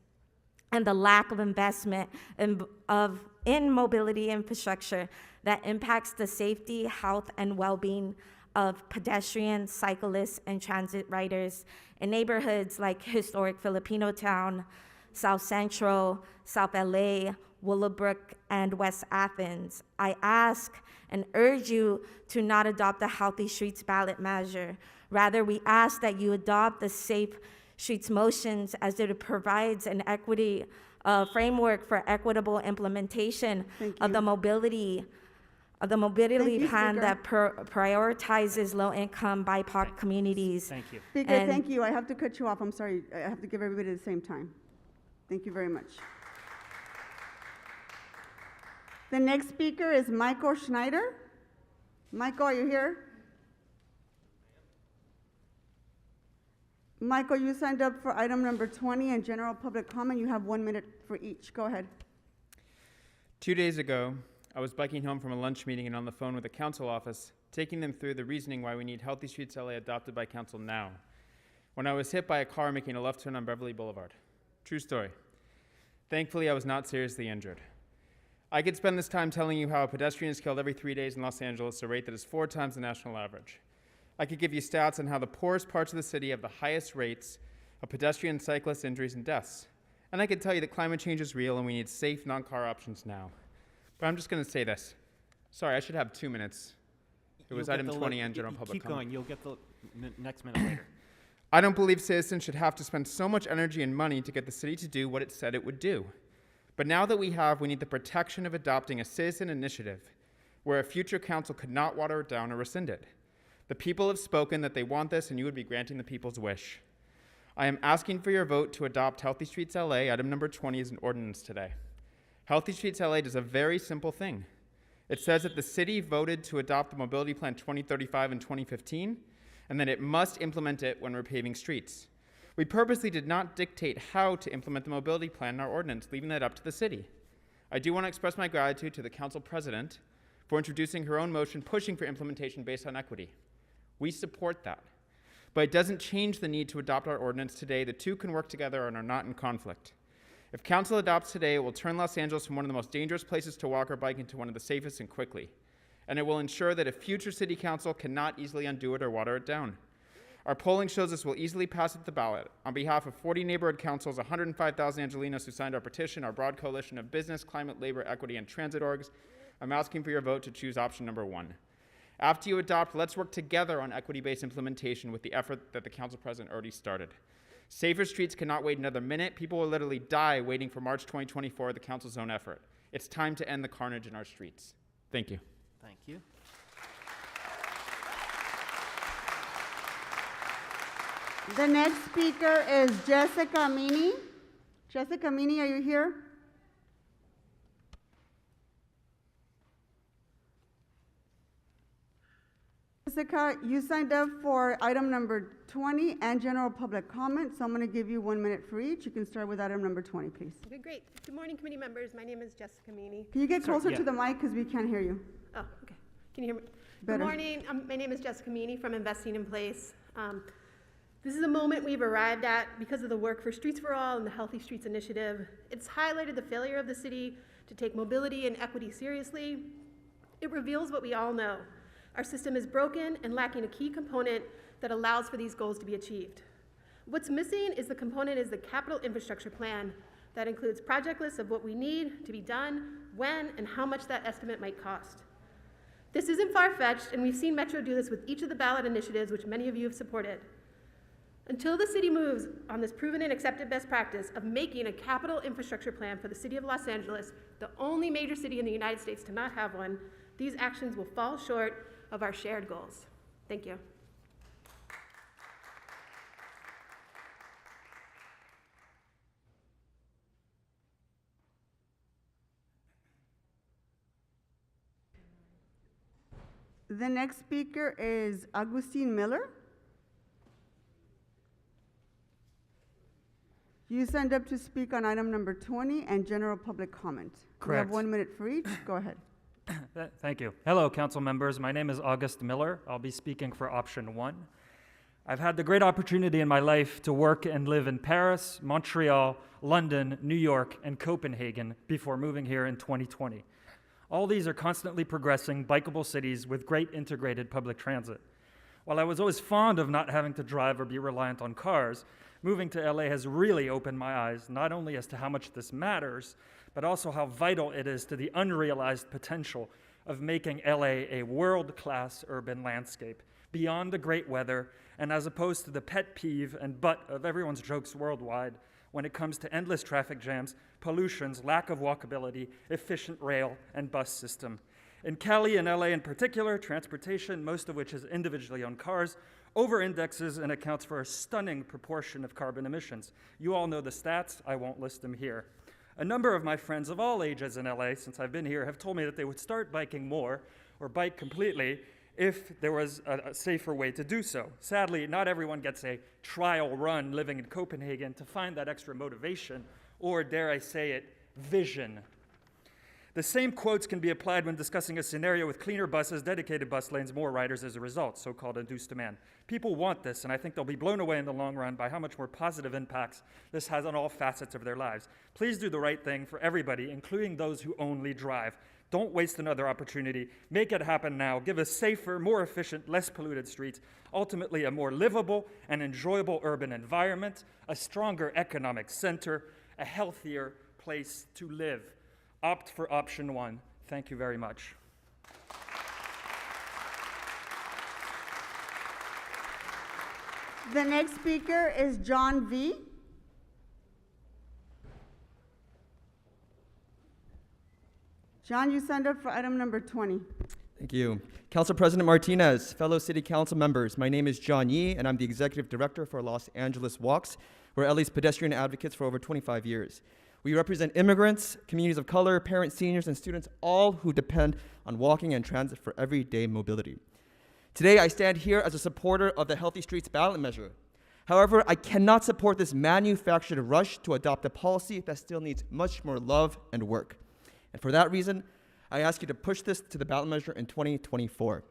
and the lack of investment in mobility infrastructure that impacts the safety, health, and well-being of pedestrians, cyclists, and transit riders in neighborhoods like historic Filipino Town, South Central, South LA, Willowbrook, and West Athens. I ask and urge you to not adopt the Healthy Streets ballot measure. Rather, we ask that you adopt the Safe Streets motions as it provides an equity framework for equitable implementation of the mobility plan that prioritizes low-income BIPOC communities. Thank you. Speaker, thank you. I have to cut you off. I'm sorry. I have to give everybody at the same time. Thank you very much. The next speaker is Michael Schneider. Michael, are you here? Michael, you signed up for item number 20 and general public comment. You have 1 minute for each. Go ahead. 2 days ago, I was biking home from a lunch meeting and on the phone with the council office, taking them through the reasoning why we need Healthy Streets LA adopted by council now, when I was hit by a car making a left turn on Beverly Boulevard. True story. Thankfully, I was not seriously injured. I could spend this time telling you how a pedestrian is killed every 3 days in Los Angeles, a rate that is 4 times the national average. I could give you stats on how the poorest parts of the city have the highest rates of pedestrian and cyclist injuries and deaths. And I can tell you that climate change is real and we need safe, non-car options now. But I'm just going to say this. Sorry, I should have 2 minutes. It was item 20 and general public Keep comment. going. You'll get the next minute later. I don't believe citizens should have to spend so much energy and money to get the city to do what it said it would do. But now that we need the protection of adopting a citizen initiative where a future council could not water it down or rescind it. The people have spoken that they want this, and you would be granting the people's wish. I am asking for your vote to adopt Healthy Streets LA, item number 20, as an ordinance today. Healthy Streets LA does a very simple thing. It says that the city voted to adopt the Mobility Plan 2035 in 2015, and that it must implement it when we're paving streets. We purposely did not dictate how to implement the mobility plan in our ordinance, leaving that up to the city. I do want to express my gratitude to the council president for introducing her own motion pushing for implementation based on equity. We support that. But it doesn't change the need to adopt our ordinance today. The two can work together and are not in conflict. If council adopts today, it will turn Los Angeles from one of the most dangerous places to walk or bike into one of the safest and quickly. And it will ensure that a future city council cannot easily undo it or water it down. Our polling shows this will easily pass at the ballot. On behalf of 40 neighborhood councils, 105,000 Angelenos who signed our petition, our broad coalition of business, climate, labor, equity, and transit orgs, I'm asking for your vote to choose option number 1. After you adopt, let's work together on equity-based implementation with the effort that the council president already started. Safer streets cannot wait another minute. People will literally die waiting for March 2024, the council's own effort. It's time to end the carnage in our streets. Thank you. Thank you. The next speaker is Jessica Meany. Jessica Meany, are you here? Jessica, you signed up for item number 20 and general public comment, so I'm going to give you 1 minute for each. You can start with item number 20, please. Okay, great. Good morning, committee members. My name is Jessica Meany. Can you get closer to the mic because we can't hear you? Oh, okay. Can you hear me? Better. Good morning. My name is Jessica Meany from Investing in Place. This is a moment we've arrived at because of the work for Streets for All and the Healthy Streets Initiative. It's highlighted the failure of the city to take mobility and equity seriously. It reveals what we all know. Our system is broken and lacking a key component that allows for these goals to be achieved. What's missing is the capital infrastructure plan that includes project lists of what we need to be done, when, and how much that estimate might cost. This isn't far-fetched, and we've seen Metro do this with each of the ballot initiatives which many of you have supported. Until the city moves on this proven and accepted best practice of making a capital infrastructure plan for the city of Los Angeles, the only major city in the United States to not have one, these actions will fall short of our shared goals. Thank you. The next speaker is Agustin Miller. You signed up to speak on item number 20 and general public comment. We have Correct. 1 minute for each. Go ahead. Thank you. Hello, council members. My name is August Miller. I'll be speaking for option 1. I've had the great opportunity in my life to work and live in Paris, Montreal, London, New York, and Copenhagen before moving here in 2020. All these are constantly progressing, bikeable cities with great integrated public transit. While I was always fond of not having to drive or be reliant on cars, moving to LA has really opened my eyes, not only as to how much this matters, but also how vital it is to the unrealized potential of making LA a world-class urban landscape, beyond the great weather, and as opposed to the pet peeve and butt of everyone's jokes worldwide when it comes to endless traffic jams, pollutions, lack of walkability, efficient rail and bus system. In Cali and LA in particular, transportation, most of which is individually owned cars, over-indexes and accounts for a stunning proportion of carbon emissions. You all know the stats, I won't list them here. A number of my friends of all ages in LA, since I've been here, have told me that they would start biking more, or bike completely, if there was a safer way to do so. Sadly, not everyone gets a trial run living in Copenhagen to find that extra motivation, or dare I say it, vision. The same quotes can be applied when discussing a scenario with cleaner buses, dedicated bus lanes, more riders as a result, so-called induced demand. People want this, and I think they'll be blown away in the long run by how much more positive impacts this has on all facets of their lives. Please do the right thing for everybody, including those who only drive. Don't waste another opportunity. Make it happen now. Give us safer, more efficient, less polluted streets, ultimately a more livable and enjoyable urban environment, a stronger economic center, a healthier place to live. Opt for option 1. Thank you very much. The next speaker is John V. John, you signed up for item number 20. Thank you. Council President Martinez, fellow City Council members, my name is John Yee, and I'm the Executive Director for Los Angeles Walks. We're LA's pedestrian advocates for over 25 years. We represent immigrants, communities of color, parents, seniors, and students, all who depend on walking and transit for everyday mobility. Today, I stand here as a supporter of the Healthy Streets ballot measure. However, I cannot support this manufactured rush to adopt a policy that still needs much more love and work. And for that reason, I ask you to push this to the ballot measure in 2024.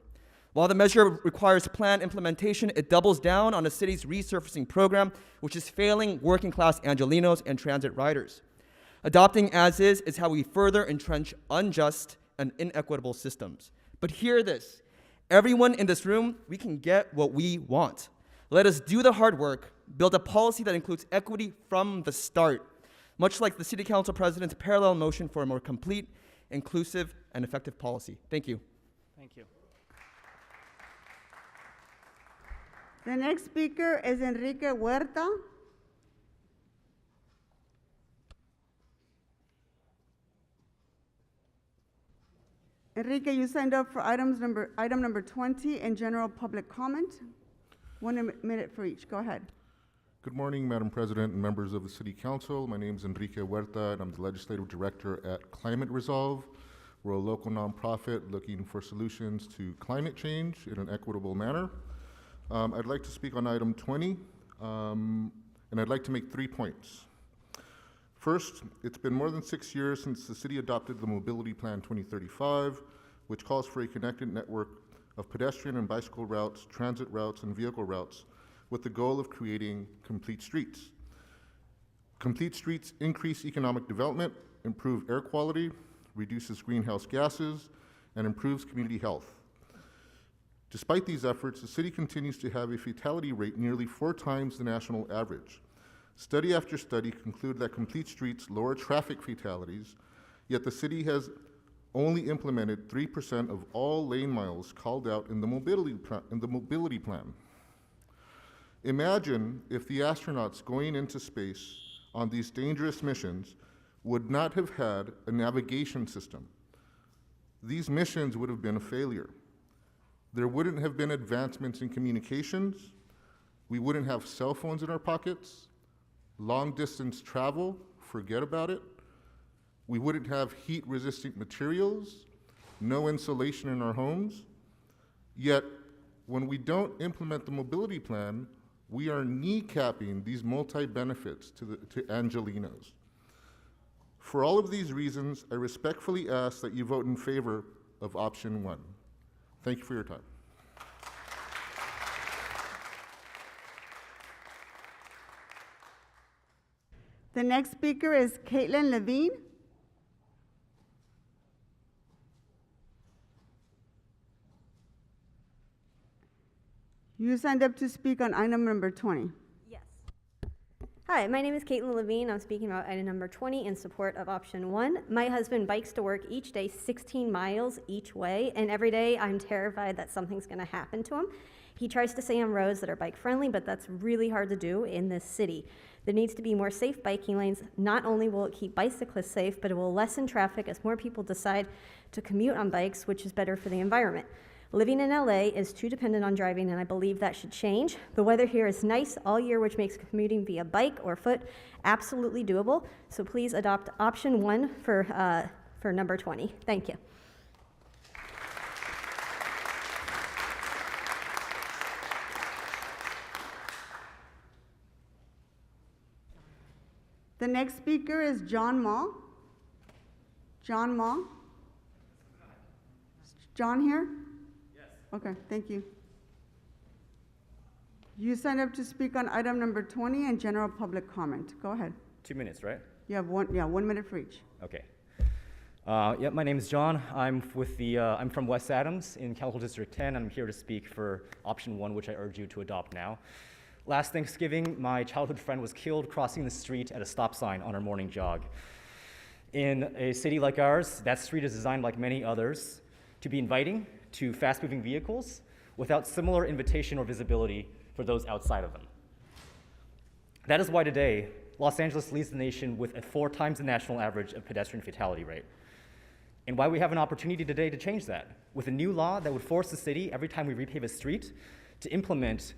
While the measure requires planned implementation, it doubles down on the city's resurfacing program, which is failing working-class Angelenos and transit riders. Adopting as is how we further entrench unjust and inequitable systems. But hear this, everyone in this room, we can get what we want. Let us do the hard work, build a policy that includes equity from the start, much like the City Council President's parallel motion for a more complete, inclusive, and effective policy. Thank you. Thank you. The next speaker is Enrique Huerta. Enrique, you signed up for item number 20 in general public comment. 1 minute for each. Go ahead. Good morning, Madam President and members of the City Council. My name is Enrique Huerta, and I'm the Legislative Director at Climate Resolve. We're a local nonprofit looking for solutions to climate change in an equitable manner. I'd like to speak on item 20, and I'd like to make 3 points. First, it's been more than 6 years since the city adopted the Mobility Plan 2035, which calls for a connected network of pedestrian and bicycle routes, transit routes, and vehicle routes with the goal of creating complete streets. Complete streets increase economic development, improve air quality, reduces greenhouse gases, and improves community health. Despite these efforts, the city continues to have a fatality rate nearly 4 times the national average. Study after study conclude that complete streets lower traffic fatalities, yet the city has only implemented 3% of all lane miles called out in the mobility plan. Imagine if the astronauts going into space on these dangerous missions would not have had a navigation system. These missions would have been a failure. There wouldn't have been advancements in communications. We wouldn't have cell phones in our pockets. Long distance travel, forget about it. We wouldn't have heat-resistant materials, no insulation in our homes. Yet, when we don't implement the mobility plan, we are kneecapping these multi-benefits to Angelenos. For all of these reasons, I respectfully ask that you vote in favor of option 1. Thank you for your time. The next speaker is Caitlin Levine. You signed up to speak on item number 20. Yes. Hi, my name is Caitlin Levine. I'm speaking about item number 20 in support of option 1. My husband bikes to work each day 16 miles each way, and every day I'm terrified that something's going to happen to him. He tries to stay on roads that are bike friendly, but that's really hard to do in this city. There needs to be more safe biking lanes. Not only will it keep bicyclists safe, but it will lessen traffic as more people decide to commute on bikes, which is better for the environment. Living in LA is too dependent on driving, and I believe that should change. The weather here is nice all year, which makes commuting via bike or foot absolutely doable. So please adopt option 1 for number 20. Thank you. The next speaker is John Ma. John Ma? John here? Yes. Okay, thank you. You signed up to speak on item number 20 and general public comment. Go ahead. 2 minutes, right? You have 1 minute for each. Okay. Yep, my name is John. I'm from West Adams in Council District 10. I'm here to speak for option 1, which I urge you to adopt now. Last Thanksgiving, my childhood friend was killed crossing the street at a stop sign on her morning jog. In a city like ours, that street is designed, like many others, to be inviting to fast-moving vehicles without similar invitation or visibility for those outside of them. That is why today, Los Angeles leads the nation with a 4 times the national average of pedestrian fatality rate. And why we have an opportunity today to change that, with a new law that would force the city, every time we repave a street, to implement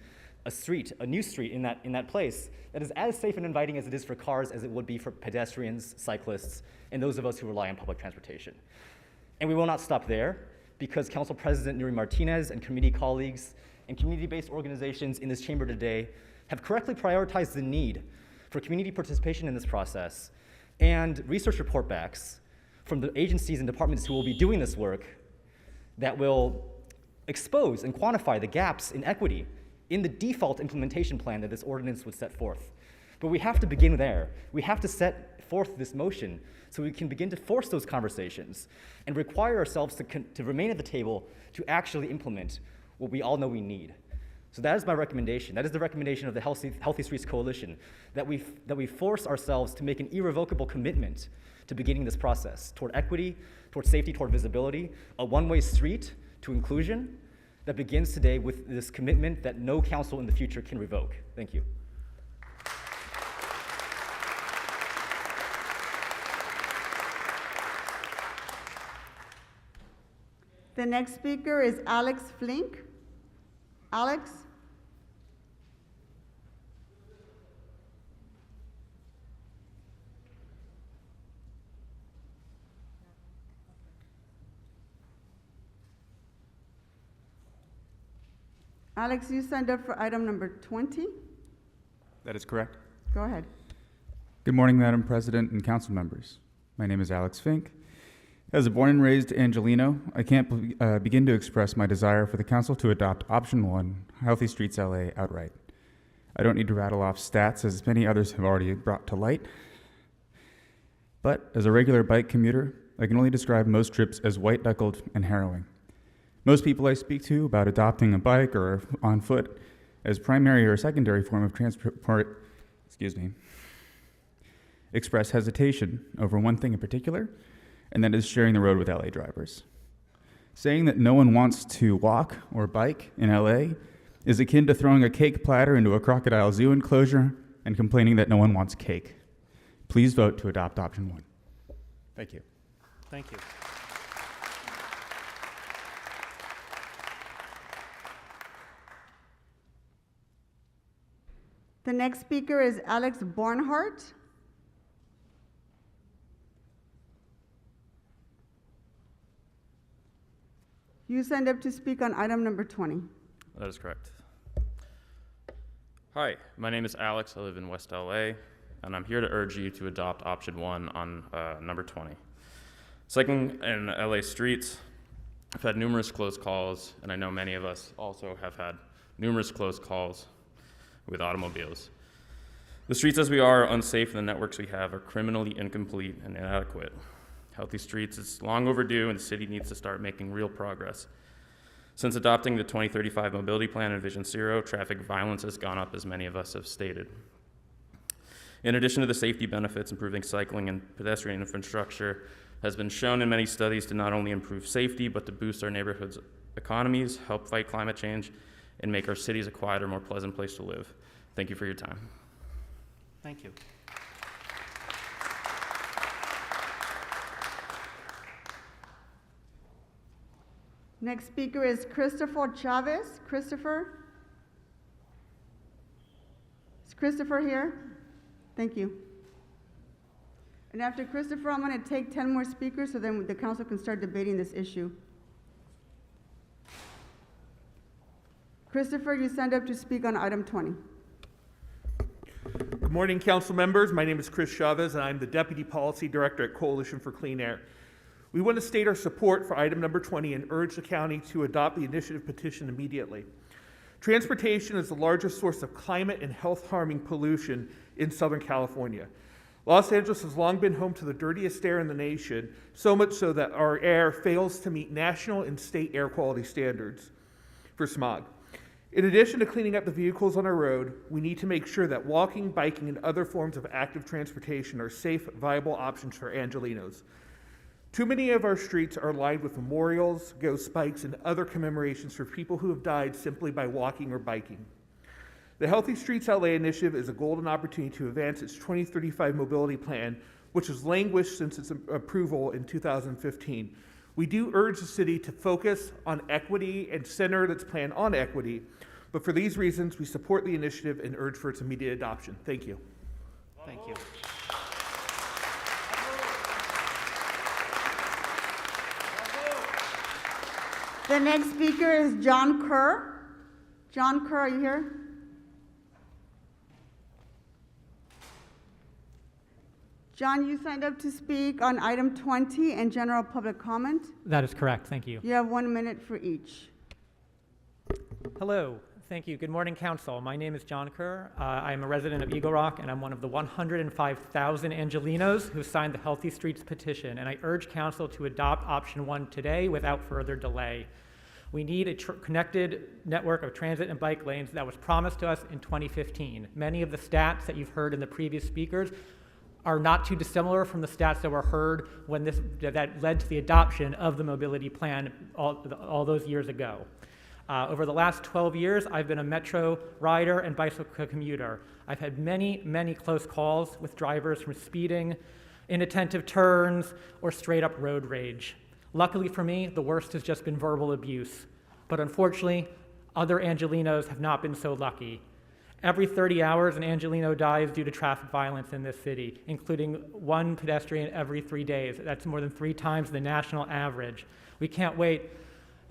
a new street in that place that is as safe and inviting as it is for cars as it would be for pedestrians, cyclists, and those of us who rely on public transportation. And we will not stop there, because Council President Nuri Martinez and committee colleagues and community-based organizations in this chamber today have correctly prioritized the need for community participation in this process and research report backs from the agencies and departments who will be doing this work that will expose and quantify the gaps in equity in the default implementation plan that this ordinance would set forth. But we have to begin there. We have to set forth this motion so we can begin to force those conversations and require ourselves to remain at the table to actually implement what we all know we need. So that is my recommendation. That is the recommendation of the Healthy Streets Coalition, that we force ourselves to make an irrevocable commitment to beginning this process toward equity, toward safety, toward visibility, a one-way street to inclusion that begins today with this commitment that no council in the future can revoke. Thank you. The next speaker is Alex Flink. Alex? Alex, you signed up for item number 20? That is correct. Go ahead. Good morning, Madam President and council members. My name is Alex Fink. As a born and raised Angelino, I can't begin to express my desire for the council to adopt option 1, Healthy Streets LA, outright. I don't need to rattle off stats, as many others have already brought to light. But as a regular bike commuter, I can only describe most trips as white-knuckled and harrowing. Most people I speak to about adopting a bike or on foot as primary or secondary form of transport, express hesitation over one thing in particular, and that is sharing the road with LA drivers. Saying that no one wants to walk or bike in LA is akin to throwing a cake platter into a crocodile zoo enclosure and complaining that no one wants cake. Please vote to adopt option 1. Thank you. Thank you. The next speaker is Alex Barnhart. You signed up to speak on item number 20. That is correct. Hi, my name is Alex. I live in West LA, and I'm here to urge you to adopt option 1 on number 20. Cycling in LA streets, I've had numerous close calls, and I know many of us also have had numerous close calls with automobiles. The streets as we are unsafe, and the networks we have are criminally incomplete and inadequate. Healthy Streets is long overdue, and the city needs to start making real progress. Since adopting the 2035 Mobility Plan and Vision Zero, traffic violence has gone up, as many of us have stated. In addition to the safety benefits, improving cycling and pedestrian infrastructure has been shown in many studies to not only improve safety, but to boost our neighborhoods' economies, help fight climate change, and make our cities a quieter, more pleasant place to live. Thank you for your time. Thank you. Next speaker is Christopher Chavez. Christopher? Is Christopher here? Thank you. And after Christopher, I'm going to take 10 more speakers so then the council can start debating this issue. Christopher, you signed up to speak on item 20. Good morning, council members. My name is Chris Chavez, and I'm the Deputy Policy Director at Coalition for Clean Air. We want to state our support for item number 20 and urge the county to adopt the initiative petition immediately. Transportation is the largest source of climate and health-harming pollution in Southern California. Los Angeles has long been home to the dirtiest air in the nation, so much so that our air fails to meet national and state air quality standards for smog. In addition to cleaning up the vehicles on our road, we need to make sure that walking, biking, and other forms of active transportation are safe, viable options for Angelenos. Too many of our streets are lined with memorials, ghost spikes, and other commemorations for people who have died simply by walking or biking. The Healthy Streets LA initiative is a golden opportunity to advance its 2035 mobility plan, which has languished since its approval in 2015. We do urge the city to focus on equity and center its plan on equity, but for these reasons, we support the initiative and urge for its immediate adoption. Thank you. Thank you. The next speaker is John Kerr. John Kerr, are you here? John, you signed up to speak on item 20 and general public comment. That is correct. Thank you. You have 1 minute for each. Hello. Thank you. Good morning, Council. My name is John Kerr. I'm a resident of Eagle Rock, and I'm one of the 105,000 Angelenos who signed the Healthy Streets petition, and I urge Council to adopt option 1 today without further delay. We need a connected network of transit and bike lanes that was promised to us in 2015. Many of the stats that you've heard in the previous speakers are not too dissimilar from the stats that were heard when that led to the adoption of the mobility plan all those years ago. Over the last 12 years, I've been a Metro rider and bicycle commuter. I've had many, many close calls with drivers from speeding, inattentive turns, or straight up road rage. Luckily for me, the worst has just been verbal abuse. But unfortunately, other Angelenos have not been so lucky. Every 30 hours, an Angeleno dies due to traffic violence in this city, including 1 pedestrian every 3 days. That's more than 3 times the national average. We can't wait,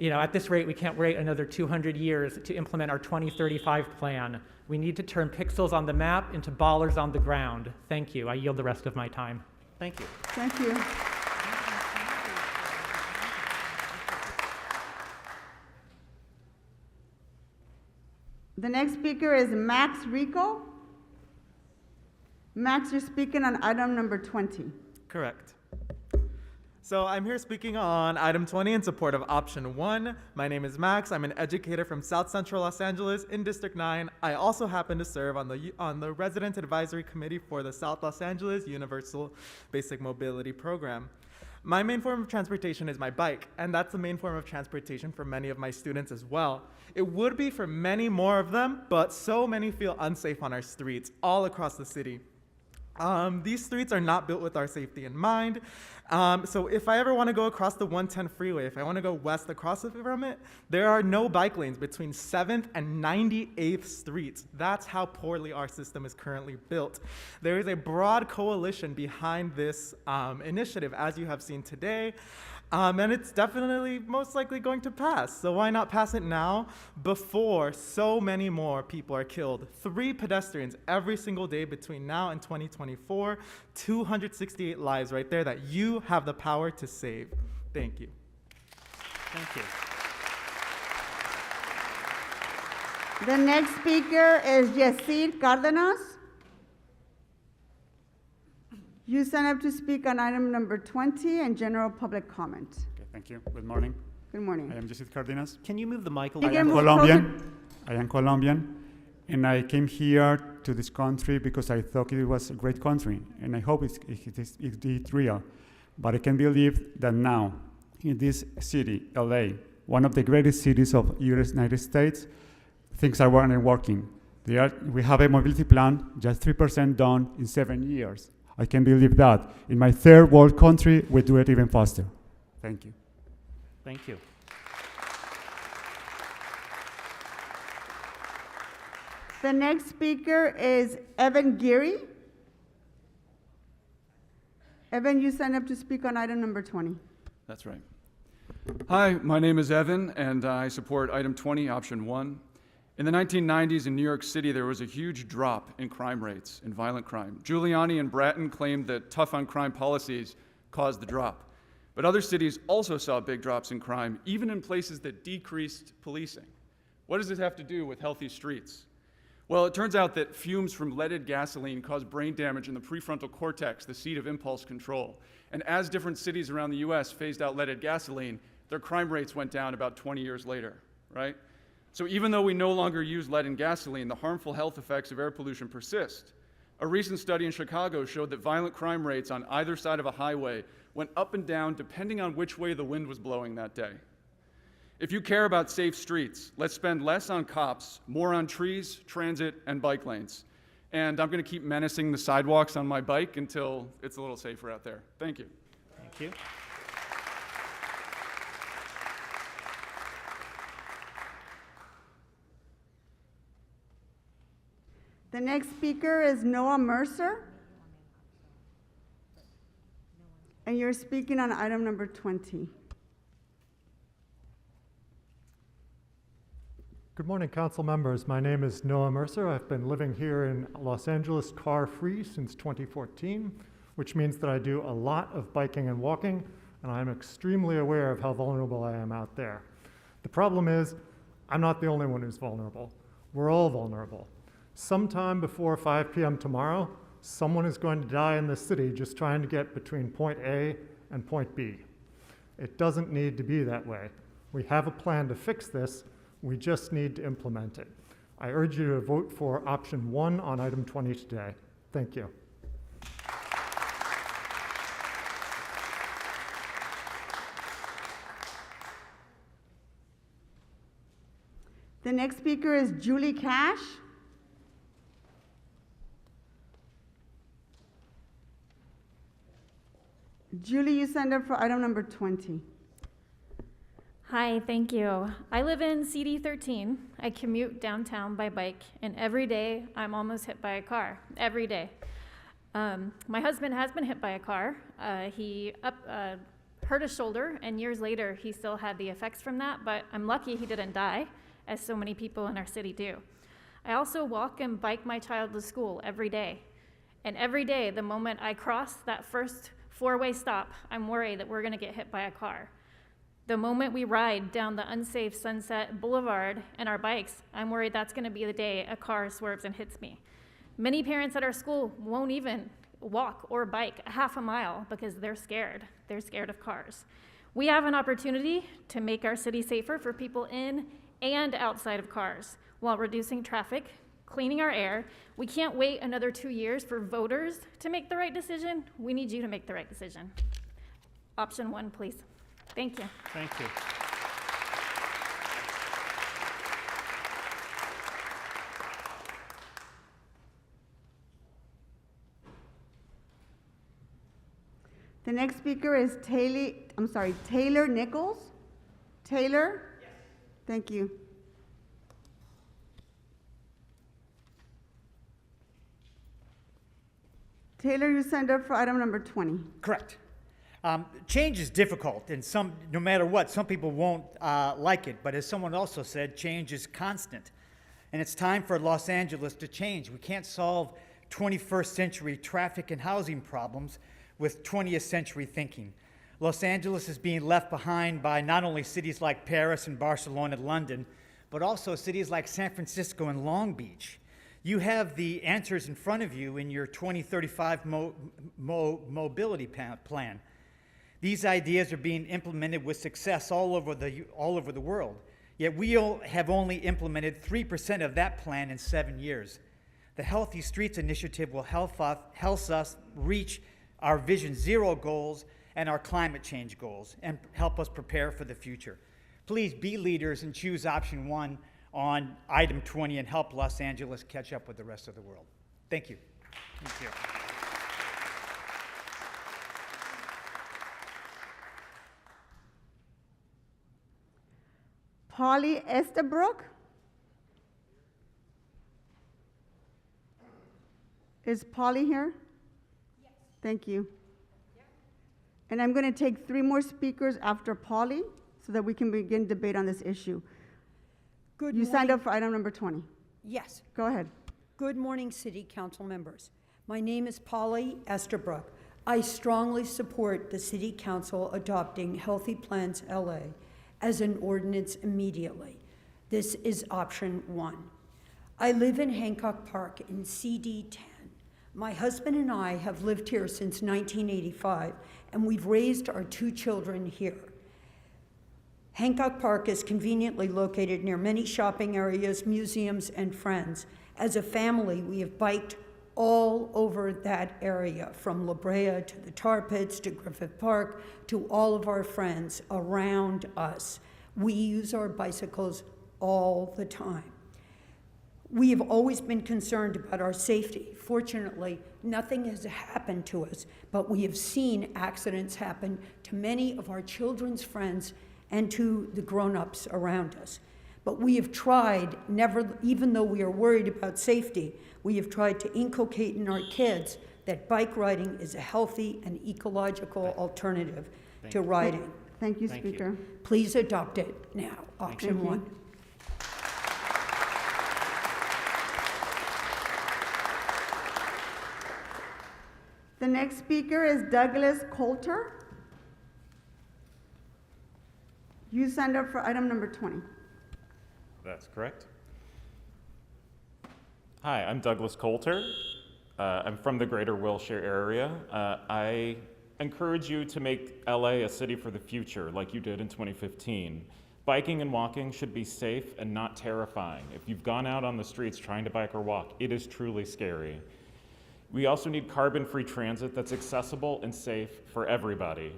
at this rate, we can't wait another 200 years to implement our 2035 plan. We need to turn pixels on the map into ballers on the ground. Thank you. I yield the rest of my time. Thank you. Thank you. The next speaker is Max Rico. Max, you're speaking on item number 20. Correct. So I'm here speaking on item 20 in support of option 1. My name is Max. I'm an educator from South Central Los Angeles in District 9. I also happen to serve on the Resident Advisory Committee for the South Los Angeles Universal Basic Mobility Program. My main form of transportation is my bike, and that's the main form of transportation for many of my students as well. It would be for many more of them, but so many feel unsafe on our streets all across the city. These streets are not built with our safety in mind. So if I ever want to go across the 110 freeway, if I want to go west across from it, there are no bike lanes between 7th and 98th Streets. That's how poorly our system is currently built. There is a broad coalition behind this initiative, as you have seen today. And it's definitely most likely going to pass. So why not pass it now before so many more people are killed? 3 pedestrians every single day between now and 2024, 268 lives right there that you have the power to save. Thank you. Thank you. The next speaker is Yesid Cardenas. You signed up to speak on item number 20 and general public comment. Okay, thank you. Good morning. Good morning. I am Yesid Cardenas. Can you move the mic a I little am bit? Colombian. I am Colombian, and I came here to this country because I thought it was a great country, and I hope it's real. But I can believe that now, in this city, LA, one of the greatest cities of United States, things are working. We have a mobility plan, just 3% done in 7 years. I can believe that. In my third world country, we do it even faster. Thank you. Thank you. The next speaker is Evan Geary. Evan, you signed up to speak on item number 20. That's right. Hi, my name is Evan, and I support item 20, option 1. In the 1990s in New York City, there was a huge drop in crime rates, in violent crime. Giuliani and Bratton claimed that tough on crime policies caused the drop. But other cities also saw big drops in crime, even in places that decreased policing. What does this have to do with healthy streets? Well, it turns out that fumes from leaded gasoline cause brain damage in the prefrontal cortex, the seat of impulse control. And as different cities around the US phased out leaded gasoline, their crime rates went down about 20 years later, right? So even though we no longer use lead in gasoline, the harmful health effects of air pollution persist. A recent study in Chicago showed that violent crime rates on either side of a highway went up and down depending on which way the wind was blowing that day. If you care about safe streets, let's spend less on cops, more on trees, transit, and bike lanes. And I'm going to keep menacing the sidewalks on my bike until it's a little safer out there. Thank you. Thank you. The next speaker is Noah Mercer. And you're speaking on item number 20. Good morning, council members. My name is Noah Mercer. I've been living here in Los Angeles car-free since 2014, which means that I do a lot of biking and walking, and I'm extremely aware of how vulnerable I am out there. The problem is, I'm not the only one who's vulnerable. We're all vulnerable. Sometime before 5 p.m. tomorrow, someone is going to die in this city just trying to get between point A and point B. It doesn't need to be that way. We have a plan to fix this. We just need to implement it. I urge you to vote for option 1 on item 20 today. Thank you. The next speaker is Julie Cash. Julie, you signed up for item number 20. Hi, thank you. I live in CD 13. I commute downtown by bike, and every day I'm almost hit by a car. Every day. My husband has been hit by a car. He hurt his shoulder, and years later he still had the effects from that, but I'm lucky he didn't die, as so many people in our city do. I also walk and bike my child to school every day. And every day, the moment I cross that first four-way stop, I'm worried that we're gonna get hit by a car. The moment we ride down the unsafe Sunset Boulevard in our bikes, I'm worried that's gonna be the day a car swerves and hits me. Many parents at our school won't even walk or bike a half a mile because they're scared. They're scared of cars. We have an opportunity to make our city safer for people in and outside of cars while reducing traffic, cleaning our air. We can't wait another 2 years for voters to make the right decision. We need you to make the right decision. Option 1, please. Thank you. Thank you. The next speaker is Taylor Nichols. Taylor? Yes. Thank you. Taylor, you signed up for item number 20. Correct. Change is difficult, and no matter what, some people won't like it. But as someone also said, change is constant, and it's time for Los Angeles to change. We can't solve 21st century traffic and housing problems with 20th century thinking. Los Angeles is being left behind by not only cities like Paris and Barcelona and London, but also cities like San Francisco and Long Beach. You have the answers in front of you in your 2035 mobility plan. These ideas are being implemented with success all over the world, yet we have only implemented 3% of that plan in 7 years. The Healthy Streets Initiative will help us reach our Vision Zero goals and our climate change goals and help us prepare for the future. Please be leaders and choose option 1 on item 20 and help Los Angeles catch up with the rest of the world. Thank you. Thank you. Polly Estabrook. Is Polly here? Yes. Thank you. And I'm going to take 3 more speakers after Polly so that we can begin debate on this issue. You signed up for item number 20. Yes. Go ahead. Good morning, City Council members. My name is Polly Estabrook. I strongly support the City Council adopting Healthy Plans LA as an ordinance immediately. This is option 1. I live in Hancock Park in CD 10. My husband and I have lived here since 1985, and we've raised our 2 children here. Hancock Park is conveniently located near many shopping areas, museums, and friends. As a family, we have biked all over that area, from La Brea to the Tar Pits to Griffith Park to all of our friends around us. We use our bicycles all the time. We have always been concerned about our safety. Fortunately, nothing has happened to us, but we have seen accidents happen to many of our children's friends and to the grown-ups around us. But we have tried, even though we are worried about safety, we have tried to inculcate in our kids that bike riding is a healthy and ecological alternative to riding. Thank you, Speaker. Please adopt it now, option 1. The next speaker is Douglas Coulter. You signed up for item number 20. That's correct. Hi, I'm Douglas Coulter. I'm from the greater Wilshire area. I encourage you to make LA a city for the future like you did in 2015. Biking and walking should be safe and not terrifying. If you've gone out on the streets trying to bike or walk, it is truly scary. We also need carbon-free transit that's accessible and safe for everybody.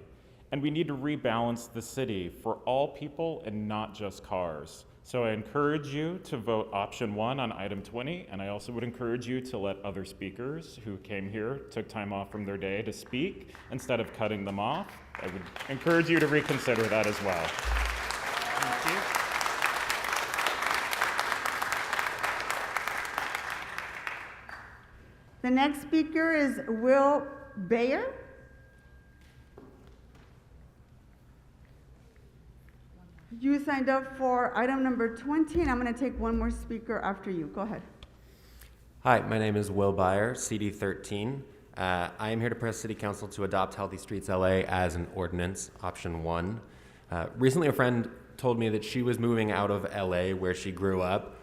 And we need to rebalance the city for all people and not just cars. So I encourage you to vote option 1 on item 20, and I also would encourage you to let other speakers who came here, took time off from their day to speak, instead of cutting them off. I would encourage you to reconsider that as well. Thank you. The next speaker is Will Bayer. You signed up for item number 20, and I'm going to take one more speaker after you. Go ahead. Hi, my name is Will Bayer, CD13. I am here to press City Council to adopt Healthy Streets LA as an ordinance, option 1. Recently, a friend told me that she was moving out of LA where she grew up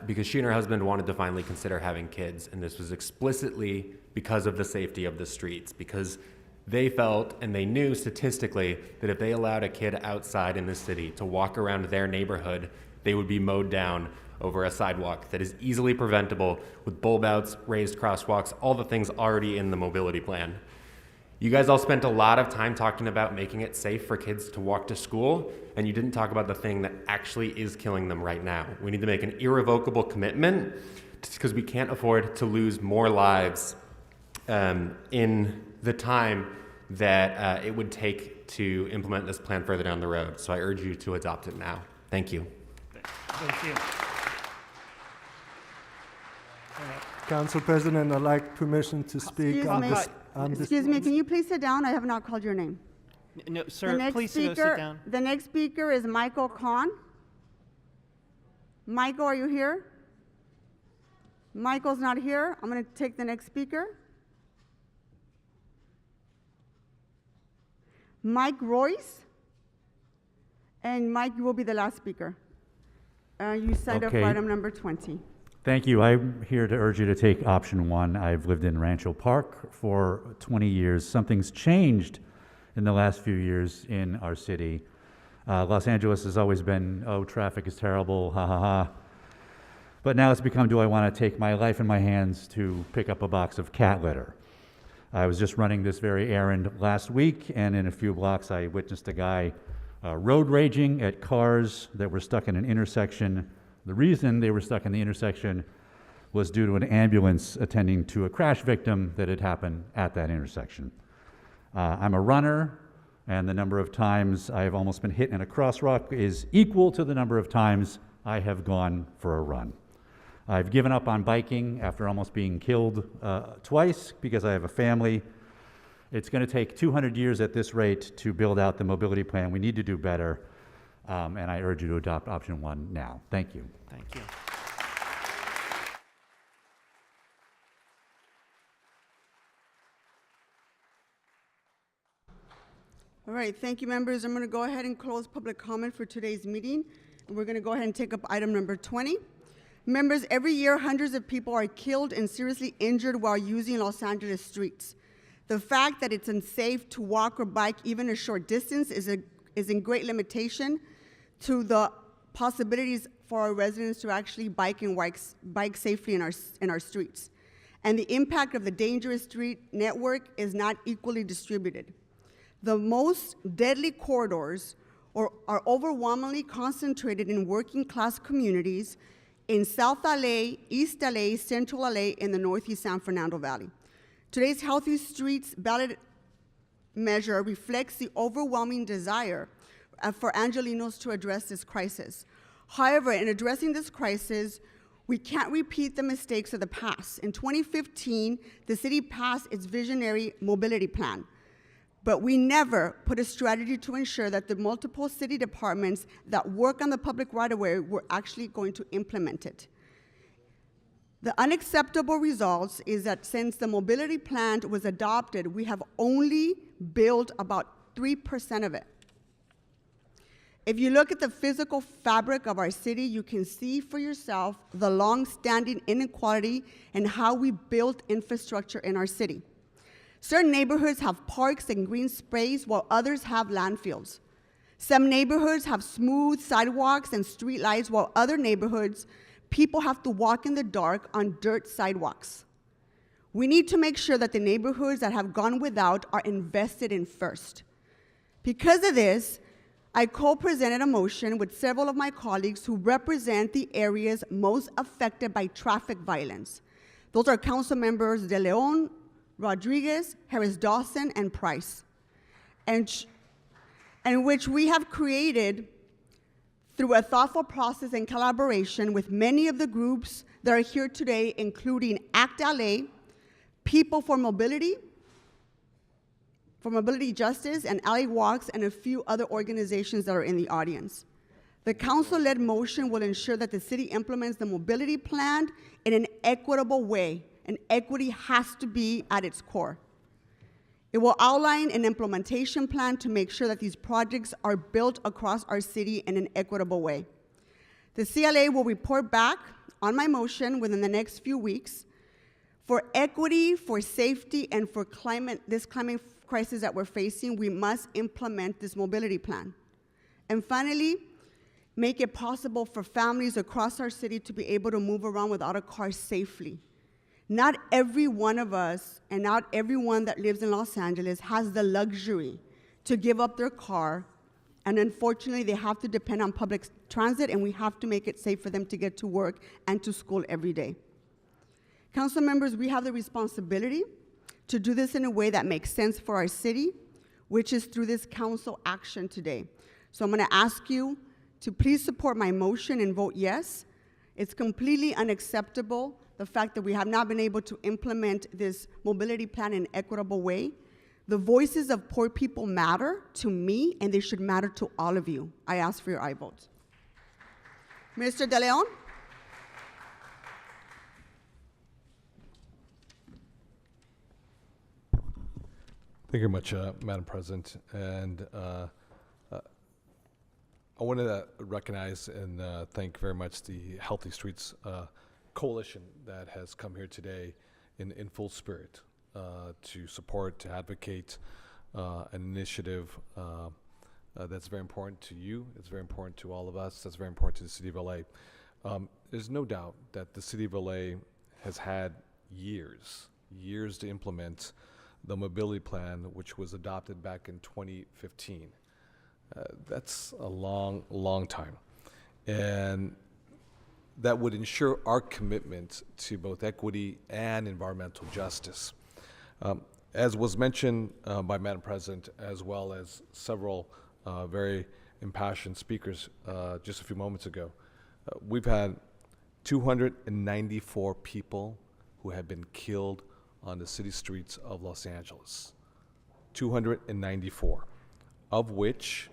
because she and her husband wanted to finally consider having kids, and this was explicitly because of the safety of the streets, because they felt and they knew statistically that if they allowed a kid outside in the city to walk around their neighborhood, they would be mowed down over a sidewalk that is easily preventable with bulb outs, raised crosswalks, all the things already in the mobility plan. You guys all spent a lot of time talking about making it safe for kids to walk to school, and you didn't talk about the thing that actually is killing them right now. We need to make an irrevocable commitment because we can't afford to lose more lives in the time that it would take to implement this plan further down the road. So I urge you to adopt it now. Thank you. Thank you. Council President, I'd like permission to speak on this. Excuse me, can you please sit down? I have not called your name. No, sir, please sit down. The next speaker is Michael Kahn. Michael, are you here? Michael's not here. I'm going to take the next speaker. Mike Royce. And Mike, you will be the last speaker. You signed up for item number 20. Thank you. I'm here to urge you to take option 1. I've lived in Rancho Park for 20 years. Something's changed in the last few years in our city. Los Angeles has always been, oh, traffic is terrible, ha ha ha. But now it's become, do I want to take my life in my hands to pick up a box of cat litter? I was just running this very errand last week, and in a few blocks I witnessed a guy road raging at cars that were stuck in an intersection. The reason they were stuck in the intersection was due to an ambulance attending to a crash victim that had happened at that intersection. I'm a runner, and the number of times I have almost been hit in a crosswalk is equal to the number of times I have gone for a run. I've given up on biking after almost being killed twice because I have a family. It's going to take 200 years at this rate to build out the mobility plan. We need to do better, and I urge you to adopt option 1 now. Thank you. Thank you. All right, thank you, members. I'm going to go ahead and close public comment for today's meeting. And we're going to go ahead and take up item number 20. Members, every year, hundreds of people are killed and seriously injured while using Los Angeles streets. The fact that it's unsafe to walk or bike even a short distance is is in great limitation to the possibilities for our residents to actually bike safely in our streets. And the impact of the dangerous street network is not equally distributed. The most deadly corridors are overwhelmingly concentrated in working class communities in South LA, East LA, Central LA, and the Northeast San Fernando Valley. Today's Healthy Streets ballot measure reflects the overwhelming desire for Angelenos to address this crisis. However, in addressing this crisis, we can't repeat the mistakes of the past. In 2015, the city passed its visionary mobility plan, but we never put a strategy to ensure that the multiple city departments that work on the public right-of-way were actually going to implement it. The unacceptable results is that since the mobility plan was adopted, we have only built about 3% of it. If you look at the physical fabric of our city, you can see for yourself the long-standing inequality in how we built infrastructure in our city. Certain neighborhoods have parks and green space while others have landfills. Some neighborhoods have smooth sidewalks and street lights while other neighborhoods, people have to walk in the dark on dirt sidewalks. We need to make sure that the neighborhoods that have gone without are invested in first. Because of this, I co-presented a motion with several of my colleagues who represent the areas most affected by traffic violence. Those are Council Members De Leon, Rodriguez, Harris-Dawson, and Price, and which we have created through a thoughtful process and collaboration with many of the groups that are here today, including ACT LA, People for Mobility Justice, and LA Walks, and a few other organizations that are in the audience. The council-led motion will ensure that the city implements the mobility plan in an equitable way, and equity has to be at its core. It will outline an implementation plan to make sure that these projects are built across our city in an equitable way. The CLA will report back on my motion within the next few weeks. For equity, for safety, and for this climate crisis that we're facing, we must implement this mobility plan. And finally, make it possible for families across our city to be able to move around without a car safely. Not every one of us and not everyone that lives in Los Angeles has the luxury to give up their car, and unfortunately they have to depend on public transit, and we have to make it safe for them to get to work and to school every day. Council members, we have the responsibility to do this in a way that makes sense for our city, which is through this council action today. So I'm going to ask you to please support my motion and vote yes. It's completely unacceptable, the fact that we have not been able to implement this mobility plan in an equitable way. The voices of poor people matter to me, and they should matter to all of you. I ask for your aye votes. Minister De Leon? Thank you very much, Madam President. And I want to recognize and thank very much the Healthy Streets Coalition that has come here today in full spirit to support, to advocate an initiative that's very important to you, it's very important to all of us, that's very important to the City of LA. There's no doubt that the City of LA has had years to implement the mobility plan, which was adopted back in 2015. That's a long time. And that would ensure our commitment to both equity and environmental justice. As was mentioned by Madam President, as well as several very impassioned speakers just a few moments ago, we've had 294 people who have been killed on the city streets of Los Angeles. 294, of which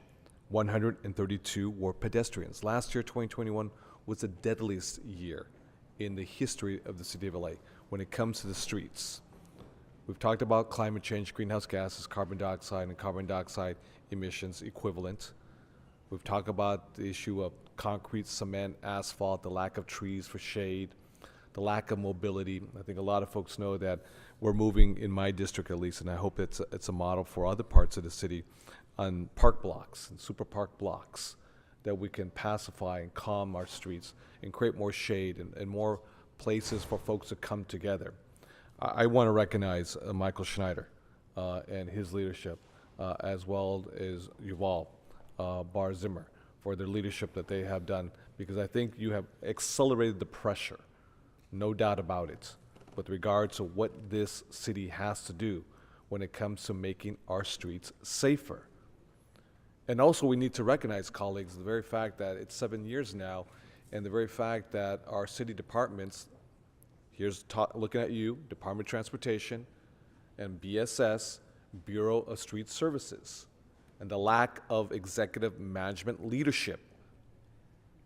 132 were pedestrians. Last year, 2021, was the deadliest year in the history of the City of LA when it comes to the streets. We've talked about climate change, greenhouse gases, carbon dioxide, and carbon dioxide emissions equivalent. We've talked about the issue of concrete, cement, asphalt, the lack of trees for shade, the lack of mobility. I think a lot of folks know that we're moving, in my district at least, and I hope it's a model for other parts of the city, on park blocks and super park blocks that we can pacify and calm our streets and create more shade and more places for folks to come together. I want to recognize Michael Schneider and his leadership, as well as Yuval Bar Zimmer for their leadership that they have done, because I think you have accelerated the pressure, no doubt about it, with regards to what this city has to do when it comes to making our streets safer. And also we need to recognize, colleagues, the very fact that it's 7 years now, and the very fact that our city departments, looking at you, Department of Transportation, and BSS, Bureau of Street Services, and the lack of executive management leadership,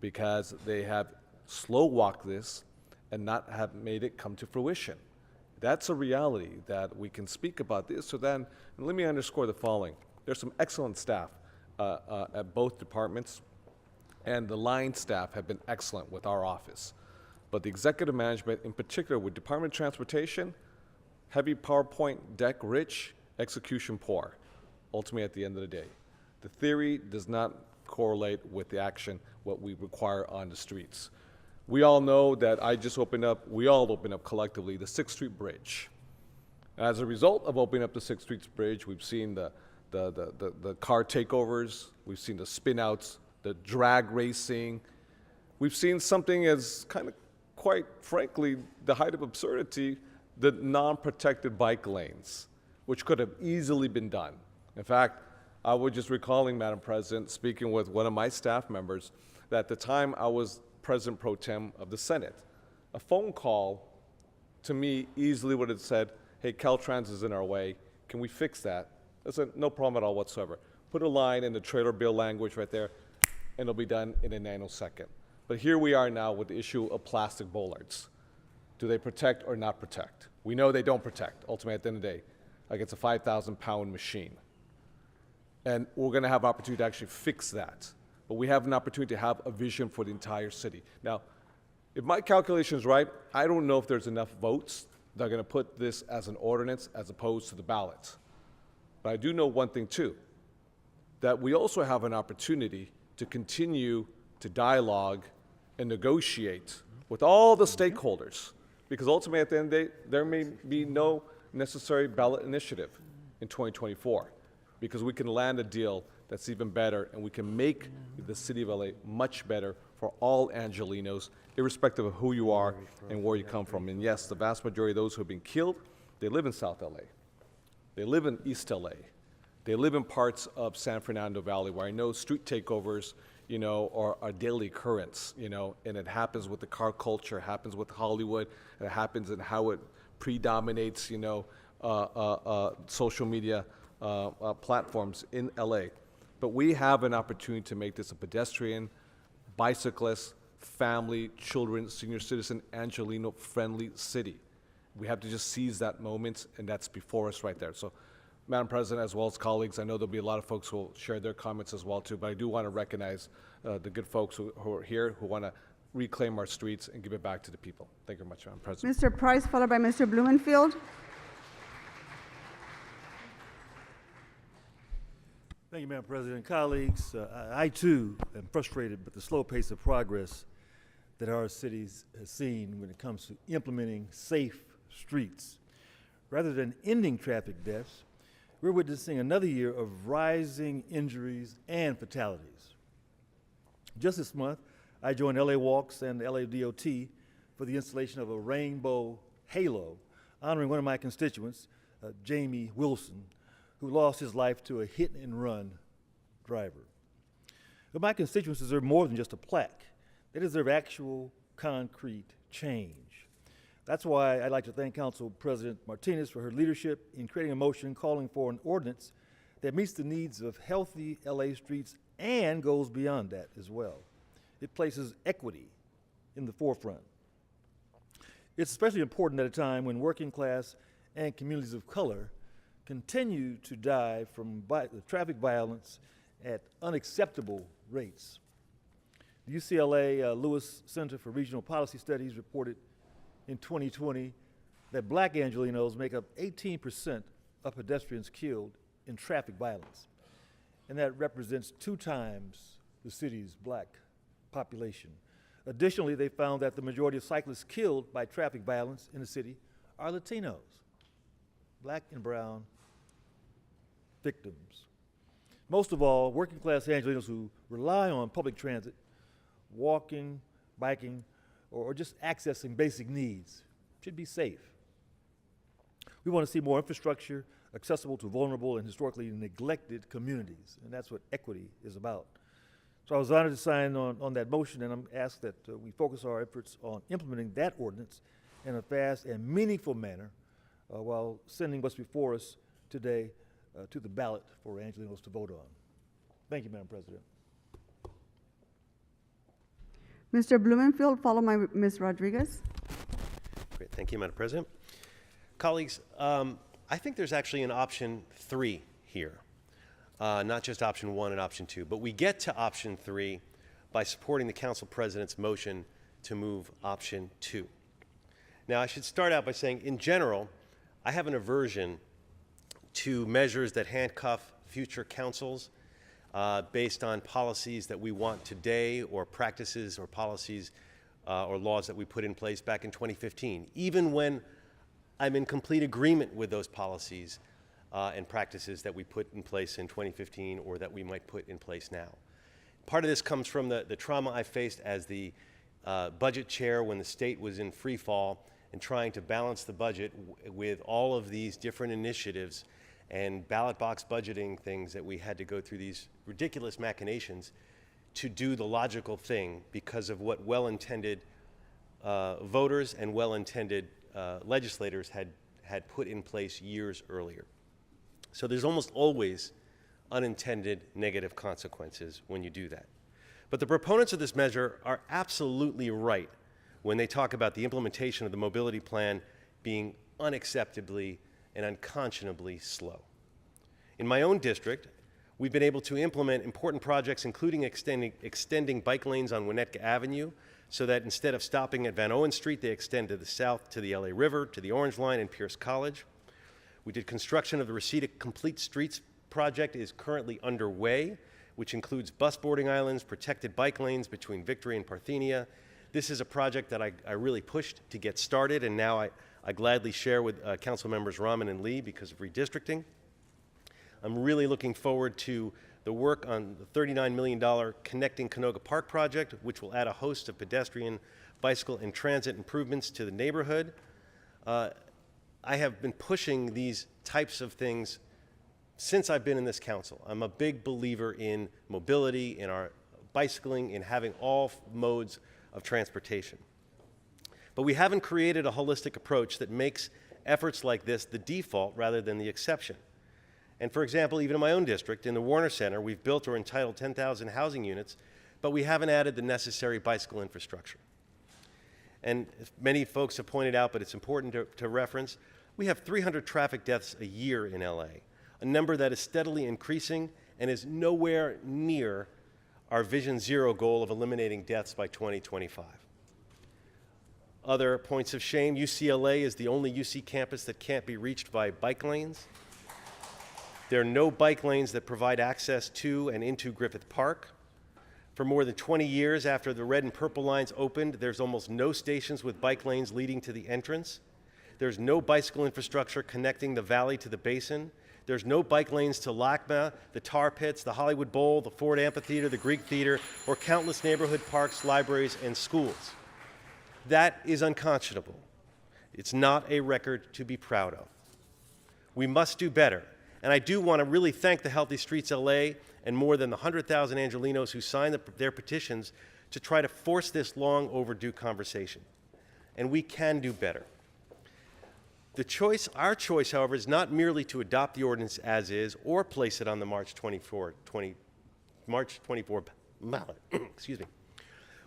because they have slow-walked this and not have made it come to fruition. That's a reality that we can speak about this. So then, and let me underscore the following. There's some excellent staff at both departments, and the line staff have been excellent with our office. But the executive management, in particular with Department of Transportation, heavy PowerPoint deck rich, execution poor, ultimately at the end of the day. The theory does not correlate with the action, what we require on the streets. We all know that we all opened up collectively the 6th Street Bridge. As a result of opening up the 6th Street Bridge, we've seen the car takeovers, we've seen the spin-outs, the drag racing. We've seen something as kind of, quite frankly, the height of absurdity, the non-protected bike lanes, which could have easily been done. In fact, I was just recalling, Madam President, speaking with one of my staff members, that at the time I was President Pro Tem of the Senate, a phone call to me easily would have said, hey, Caltrans is in our way, can we fix that? I said, no problem at all whatsoever. Put a line in the trailer bill language right there, and it'll be done in a nanosecond. But here we are now with the issue of plastic bollards. Do they protect or not protect? We know they don't protect, ultimately at the end of the day. Like it's a 5,000-pound machine. And we're gonna have opportunity to actually fix that. But we have an opportunity to have a vision for the entire city. Now, if my calculation is right, I don't know if there's enough votes that are gonna put this as an ordinance as opposed to the ballot. But I do know one thing too, that we also have an opportunity to continue to dialogue and negotiate with all the stakeholders, because ultimately at the end of the day, there may be no necessary ballot initiative in 2024, because we can land a deal that's even better, and we can make the city of LA much better for all Angelenos, irrespective of who you are and where you come from. And yes, the vast majority of those who have been killed, they live in South LA. They live in East LA. They live in parts of San Fernando Valley where I know street takeovers, you know, are a daily occurrence, you know, and it happens with the car culture, it happens with Hollywood, it happens in how it predominates, you know, social media platforms in LA. But we have an opportunity to make this a pedestrian, bicyclist, family, children, senior citizen, Angeleno-friendly city. We have to just seize that moment, and that's before us right there. So, Madam President, as well as colleagues, I know there'll be a lot of folks who will share their comments as well too, but I do want to recognize the good folks who are here, who want to reclaim our streets and give it back to the people. Thank you very much, Madam President. Mr. Price, followed by Mr. Blumenfield. Thank you, Madam President. Colleagues, I too am frustrated with the slow pace of progress that our cities has seen when it comes to implementing safe streets. Rather than ending traffic deaths, we're witnessing another year of rising injuries and fatalities. Just this month, I joined LA Walks and LA DOT for the installation of a rainbow halo honoring one of my constituents, Jamie Wilson, who lost his life to a hit-and-run driver. But my constituents deserve more than just a plaque. They deserve actual, concrete change. That's why I'd like to thank Council President Martinez for her leadership in creating a motion calling for an ordinance that meets the needs of healthy LA streets and goes beyond that as well. It places equity in the forefront. It's especially important at a time when working class and communities of color continue to die from traffic violence at unacceptable rates. The UCLA Lewis Center for Regional Policy Studies reported in 2020 that black Angelenos make up 18% of pedestrians killed in traffic violence. and that represents 2 times the city's black population. Additionally, they found that the majority of cyclists killed by traffic violence in the city are Latinos, black and brown victims. Most of all, working class Angelenos who rely on public transit, walking, biking, or just accessing basic needs should be safe. We want to see more infrastructure accessible to vulnerable and historically neglected communities, and that's what equity is about. So I was honored to sign on that motion, and I'm asked that we focus our efforts on implementing that ordinance in a fast and meaningful manner while sending what's before us today to the ballot for Angelenos to vote on. Thank you, Madam President. Mr. Blumenfield, followed by Ms. Rodriguez. Great, thank you, Madam President. Colleagues, I think there's actually an option 3 here, not just option 1 and option 2, but we get to option 3 by supporting the Council President's motion to move option 2. Now, I should start out by saying, in general, I have an aversion to measures that handcuff future councils based on policies that we want today or practices or policies or laws that we put in place back in 2015, even when I'm in complete agreement with those policies and practices that we put in place in 2015 or that we might put in place now. Part of this comes from the trauma I faced as the budget chair when the state was in free fall and trying to balance the budget with all of these different initiatives and ballot box budgeting things that we had to go through these ridiculous machinations to do the logical thing because of what well-intended voters and well-intended legislators had put in place years earlier. So there's almost always unintended negative consequences when you do that. But the proponents of this measure are absolutely right when they talk about the implementation of the mobility plan being unacceptably and unconscionably slow. In my own district, we've been able to implement important projects, including extending bike lanes on Winnetka Avenue, so that instead of stopping at Van Owen Street, they extend to the south to the LA River, to the Orange Line and Pierce College. We did construction of the Reseda Complete Streets project is currently underway, which includes bus boarding islands, protected bike lanes between Victory and Parthenia. This is a project that I really pushed to get started, and now I gladly share with Council Members Rahman and Lee because of redistricting. I'm really looking forward to the work on the $39 million Connecting Canoga Park project, which will add a host of pedestrian, bicycle, and transit improvements to the neighborhood. I have been pushing these types of things since I've been in this council. I'm a big believer in mobility, in our bicycling, in having all modes of transportation. But we haven't created a holistic approach that makes efforts like this the default rather than the exception. And for example, even in my own district, in the Warner Center, we've built or entitled 10,000 housing units, but we haven't added the necessary bicycle infrastructure. And as many folks have pointed out, but it's important to reference, we have 300 traffic deaths a year in LA, a number that is steadily increasing and is nowhere near our Vision Zero goal of eliminating deaths by 2025. Other points of shame, UCLA is the only UC campus that can't be reached by bike lanes. There are no bike lanes that provide access to and into Griffith Park. For more than 20 years after the red and purple lines opened, there's almost no stations with bike lanes leading to the entrance. There's no bicycle infrastructure connecting the valley to the basin. There's no bike lanes to LACMA, the Tar Pits, the Hollywood Bowl, the Ford Amphitheater, the Greek Theater, or countless neighborhood parks, libraries, and schools. That is unconscionable. It's not a record to be proud of. We must do better. And I do want to really thank the Healthy Streets LA and more than the 100,000 Angelenos who signed their petitions to try to force this long overdue conversation. And we can do better. Our choice, however, is not merely to adopt the ordinance as is or place it on the March 24 ballot. Excuse me.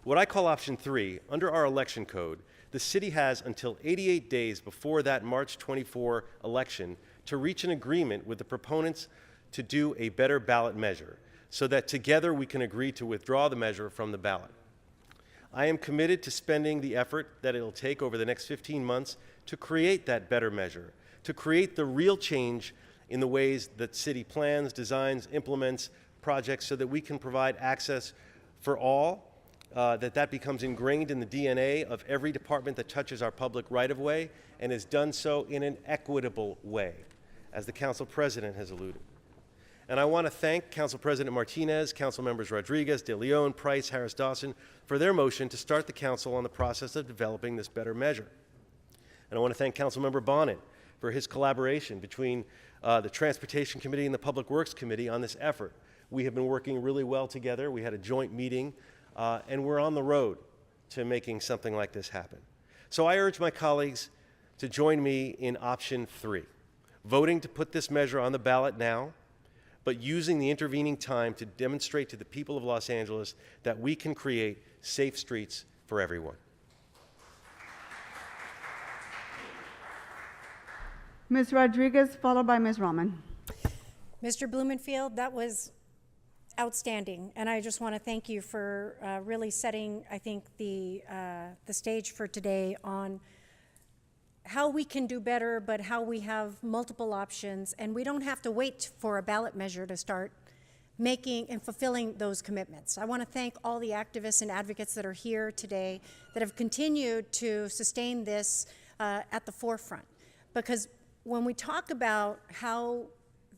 What I call option 3, under our election code, the city has until 88 days before that March 24 election to reach an agreement with the proponents to do a better ballot measure so that together we can agree to withdraw the measure from the ballot. I am committed to spending the effort that it'll take over the next 15 months to create that better measure, to create the real change in the ways that city plans, designs, implements, projects so that we can provide access for all, that becomes ingrained in the DNA of every department that touches our public right-of-way and is done so in an equitable way, as the Council President has alluded. And I want to thank Council President Martinez, Council Members Rodriguez, De Leon, Price, Harris-Dawson for their motion to start the Council on the process of developing this better measure. And I want to thank Councilmember Bonin for his collaboration between the Transportation Committee and the Public Works Committee on this effort. We have been working really well together. We had a joint meeting, and we're on the road to making something like this happen. So I urge my colleagues to join me in option 3, voting to put this measure on the ballot now, but using the intervening time to demonstrate to the people of Los Angeles that we can create safe streets for everyone. Ms. Rodriguez, followed by Ms. Rahman. Mr. Blumenfield, that was outstanding, and I just want to thank you for really setting, I think, the stage for today on how we can do better, but how we have multiple options, and we don't have to wait for a ballot measure to start making and fulfilling those commitments. I want to thank all the activists and advocates that are here today that have continued to sustain this at the forefront, because when we talk about how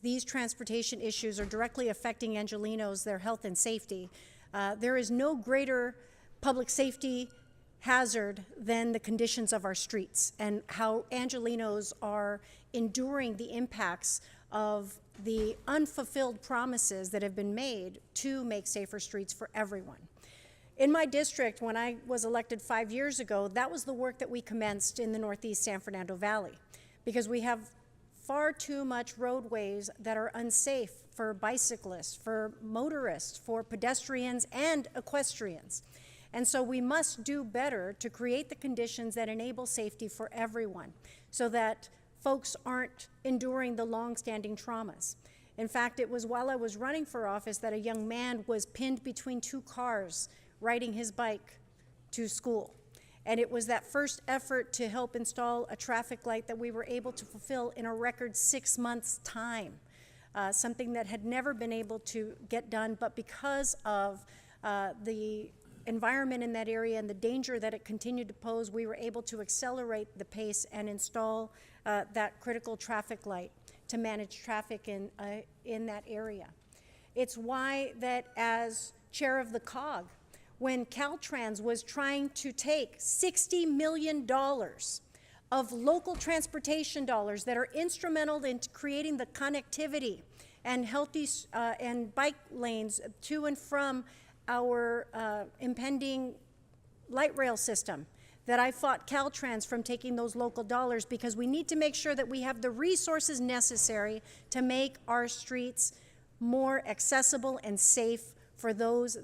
these transportation issues are directly affecting Angelenos, their health and safety, there is no greater public safety hazard than the conditions of our streets and how Angelenos are enduring the impacts of the unfulfilled promises that have been made to make safer streets for everyone. In my district, when I was elected 5 years ago, that was the work that we commenced in the Northeast San Fernando Valley, because we have far too much roadways that are unsafe for bicyclists, for motorists, for pedestrians and equestrians. And so we must do better to create the conditions that enable safety for everyone so that folks aren't enduring the long-standing traumas. In fact, it was while I was running for office that a young man was pinned between 2 cars riding his bike to school. And it was that first effort to help install a traffic light that we were able to fulfill in a record 6 months' time, something that had never been able to get done, but because of the environment in that area and the danger that it continued to pose, we were able to accelerate the pace and install that critical traffic light to manage traffic in that area. It's why that as chair of the COG, when Caltrans was trying to take $60 million of local transportation dollars that are instrumental in creating the connectivity and healthy and bike lanes to and from our impending light rail system, that I fought Caltrans from taking those local dollars, because we need to make sure that we have the resources necessary to make our streets more accessible and safe for those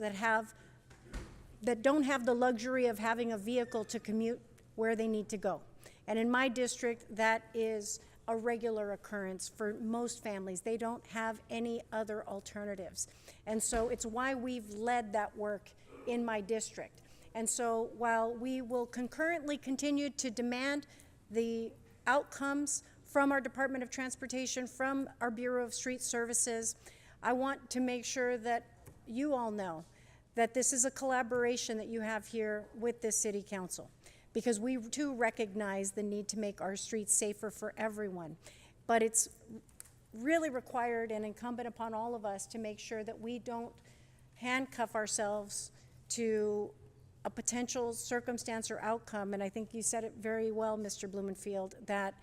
that don't have the luxury of having a vehicle to commute where they need to go. And in my district, that is a regular occurrence for most families. They don't have any other alternatives. And so it's why we've led that work in my district. And so while we will concurrently continue to demand the outcomes from our Department of Transportation, from our Bureau of Street Services, I want to make sure that you all know that this is a collaboration that you have here with this City Council, because we too recognize the need to make our streets safer for everyone. But it's really required and incumbent upon all of us to make sure that we don't handcuff ourselves to a potential circumstance or outcome, and I think you said it very well, Mr. Blumenfield, that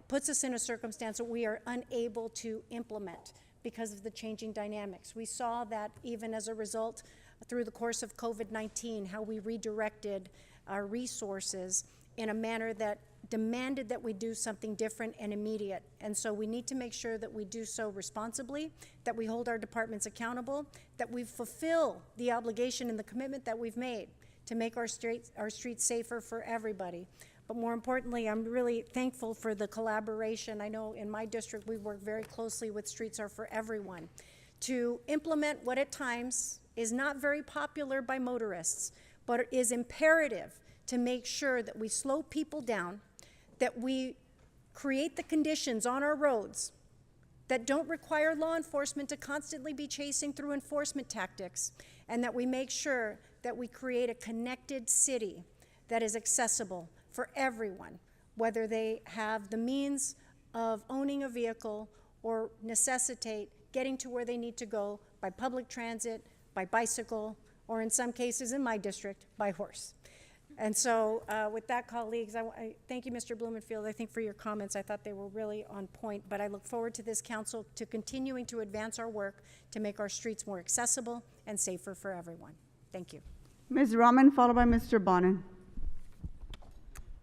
puts us in a circumstance that we are unable to implement because of the changing dynamics. We saw that even as a result through the course of COVID-19, how we redirected our resources in a manner that demanded that we do something different and immediate. And so we need to make sure that we do so responsibly, that we hold our departments accountable, that we fulfill the obligation and the commitment that we've made to make our streets safer for everybody. But more importantly, I'm really thankful for the collaboration. I know in my district we work very closely with Streets Are For Everyone to implement what at times is not very popular by motorists, but is imperative to make sure that we slow people down, that we create the conditions on our roads that don't require law enforcement to constantly be chasing through enforcement tactics, and that we make sure that we create a connected city that is accessible for everyone, whether they have the means of owning a vehicle or necessitate getting to where they need to go by public transit, by bicycle, or in some cases in my district, by horse. And so with that, colleagues, I thank you, Mr. Blumenfield, I think for your comments. I thought they were really on point, but I look forward to this council to continuing to advance our work to make our streets more accessible and safer for everyone. Thank you. Ms. Rahman, followed by Mr. Bonin.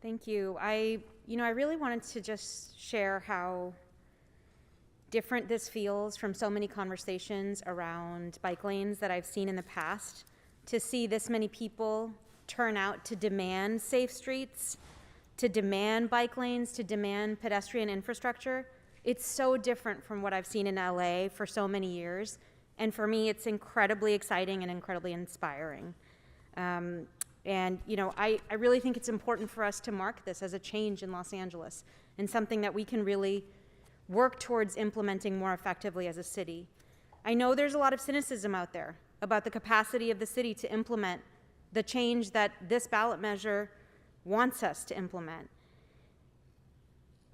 Thank you. I really wanted to just share how different this feels from so many conversations around bike lanes that I've seen in the past. To see this many people turn out to demand safe streets, to demand bike lanes, to demand pedestrian infrastructure, it's so different from what I've seen in LA for so many years. And for me, it's incredibly exciting and incredibly inspiring. And I really think it's important for us to mark this as a change in Los Angeles and something that we can really work towards implementing more effectively as a city. I know there's a lot of cynicism out there about the capacity of the city to implement the change that this ballot measure wants us to implement.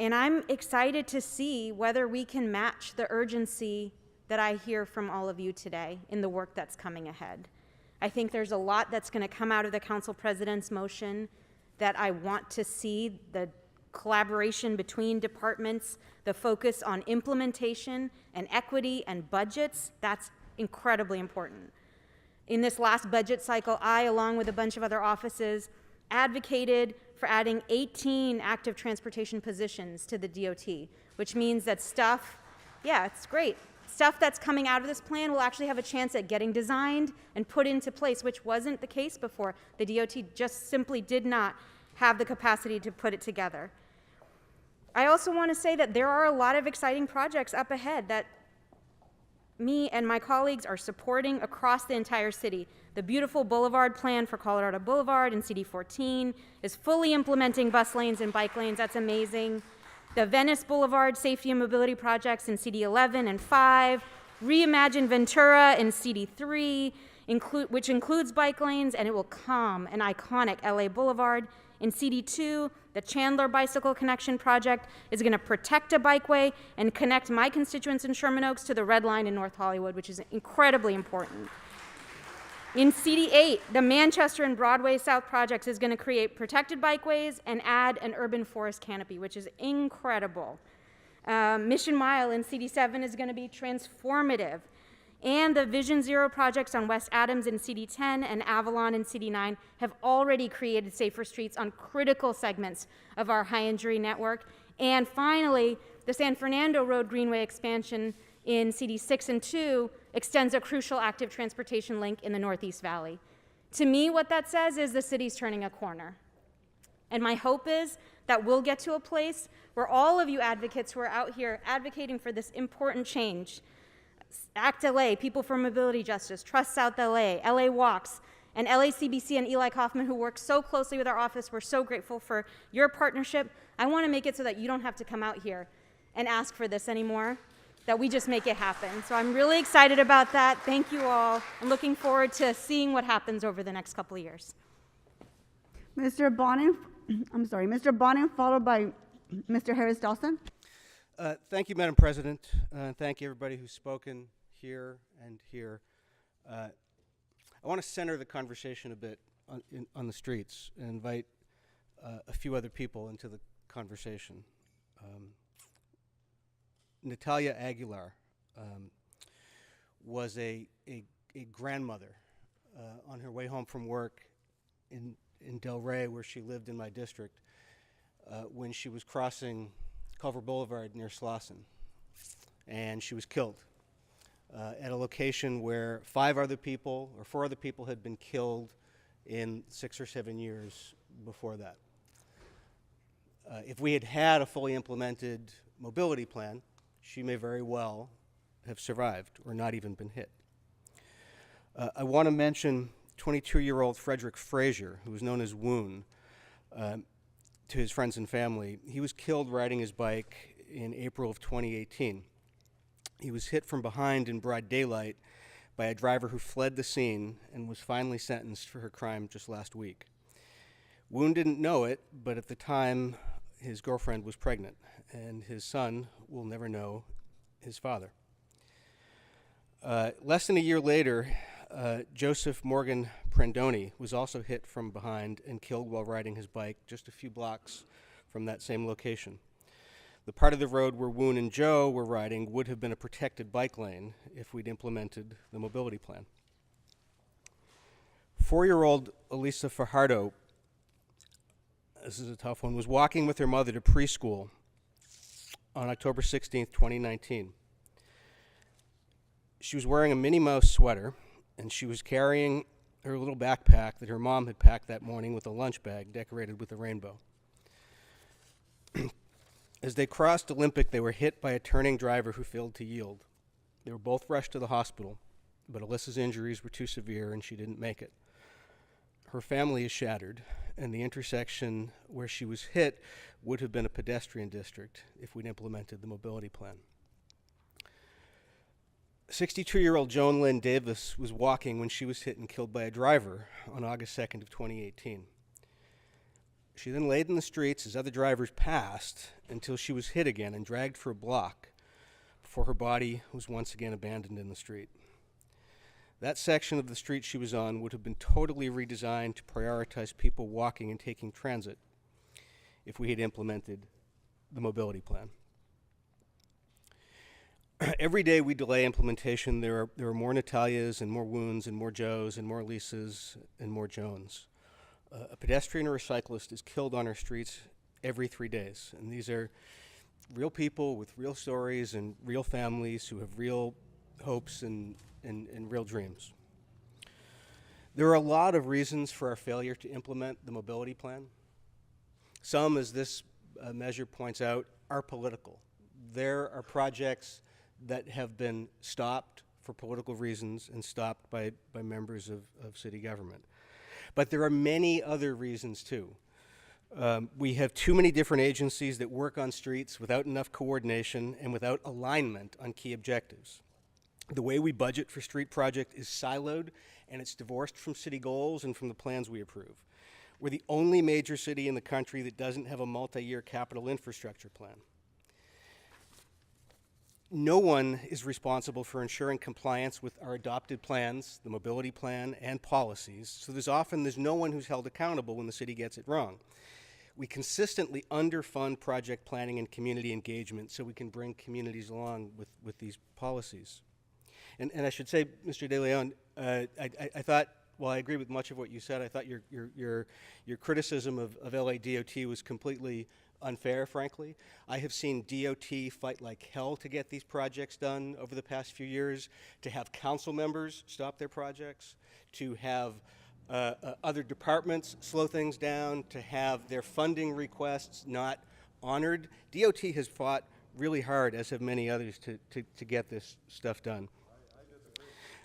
And I'm excited to see whether we can match the urgency that I hear from all of you today in the work that's coming ahead. I think there's a lot that's going to come out of the council president's motion that I want to see, the collaboration between departments, the focus on implementation and equity and budgets. That's incredibly important. In this last budget cycle, I, along with a bunch of other offices, advocated for adding 18 active transportation positions to the DOT, which means that it's great. Stuff that's coming out of this plan will actually have a chance at getting designed and put into place, which wasn't the case before. The DOT just simply did not have the capacity to put it together. I also want to say that there are a lot of exciting projects up ahead that me and my colleagues are supporting across the entire city. The beautiful Boulevard plan for Colorado Boulevard in CD14 is fully implementing bus lanes and bike lanes. That's amazing. The Venice Boulevard safety and mobility projects in CD11 and 5, Reimagine Ventura in CD3, which includes bike lanes, and it will calm an iconic LA Boulevard. In CD2, the Chandler Bicycle Connection Project is going to protect a bikeway and connect my constituents in Sherman Oaks to the Red Line in North Hollywood, which is incredibly important. In CD8, the Manchester and Broadway South projects is going to create protected bikeways and add an urban forest canopy, which is incredible. Mission Mile in CD7 is going to be transformative. And the Vision Zero projects on West Adams in CD10 and Avalon in CD9 have already created safer streets on critical segments of our high injury network. And finally, the San Fernando Road Greenway expansion in CD6 and 2 extends a crucial active transportation link in the Northeast Valley. To me, what that says is the city's turning a corner. And my hope is that we'll get to a place where all of you advocates who are out here advocating for this important change, ACT LA, People for Mobility Justice, Trust South LA, LA Walks, and LACBC and Eli Kaufman, who work so closely with our office. We're so grateful for your partnership. I want to make it so that you don't have to come out here and ask for this anymore, that we just make it happen. So I'm really excited about that. Thank you all. I'm looking forward to seeing what happens over the next couple of years. Mr. Bonin, Mr. Bonin, followed by Mr. Harris Dawson. Thank you, Madam President. Thank you, everybody who's spoken here and here. I want to center the conversation a bit on the streets and invite a few other people into the conversation. Natalia Aguilar was a grandmother on her way home from work in Del Rey, where she lived in my district, when she was crossing Culver Boulevard near Slauson, and she was killed at a location where 4 other people had been killed in 6 or 7 years before that. If we had had a fully implemented mobility plan, she may very well have survived or not even been hit. I want to mention 22-year-old Frederick Frazier, who was known as Woon, to his friends and family. He was killed riding his bike in April of 2018. He was hit from behind in broad daylight by a driver who fled the scene and was finally sentenced for her crime just last week. Woon didn't know it, but at the time, his girlfriend was pregnant, and his son will never know his father. Less than a year later, Joseph Morgan Prendoni was also hit from behind and killed while riding his bike just a few blocks from that same location. The part of the road where Woon and Joe were riding would have been a protected bike lane if we'd implemented the mobility plan. 4-year-old Elisa Fajardo, this is a tough one, was walking with her mother to preschool on October 16th, 2019. She was wearing a Minnie Mouse sweater, and she was carrying her little backpack that her mom had packed that morning with a lunch bag decorated with a rainbow. As they crossed Olympic, they were hit by a turning driver who failed to yield. They were both rushed to the hospital, but Alyssa's injuries were too severe and she didn't make it. Her family is shattered, and the intersection where she was hit would have been a pedestrian district if we'd implemented the mobility plan. 62-year-old Joan Lynn Davis was walking when she was hit and killed by a driver on August 2nd of 2018. She then laid in the streets as other drivers passed until she was hit again and dragged for a block before her body was once again abandoned in the street. That section of the street she was on would have been totally redesigned to prioritize people walking and taking transit if we had implemented the mobility plan. Every day we delay implementation, there are more Natalias and more Woons and more Joes and more Lisas and more Joans. A pedestrian or a cyclist is killed on our streets every 3 days. And these are real people with real stories and real families who have real hopes and real dreams. There are a lot of reasons for our failure to implement the mobility plan. Some, as this measure points out, are political. There are projects that have been stopped for political reasons and stopped by members of city government. But there are many other reasons too. We have too many different agencies that work on streets without enough coordination and without alignment on key objectives. The way we budget for street project is siloed and it's divorced from city goals and from the plans we approve. We're the only major city in the country that doesn't have a multi-year capital infrastructure plan. No one is responsible for ensuring compliance with our adopted plans, the mobility plan, and policies, so there's no one who's held accountable when the city gets it wrong. We consistently underfund project planning and community engagement so we can bring communities along with these policies. And I should say, Mr. De Leon, I thought, while I agree with much of what you said, I thought your criticism of LA DOT was completely unfair, frankly. I have seen DOT fight like hell to get these projects done over the past few years, to have council members stop their projects, to have other departments slow things down, to have their funding requests not honored. DOT has fought really hard, as have many others, to get this stuff done.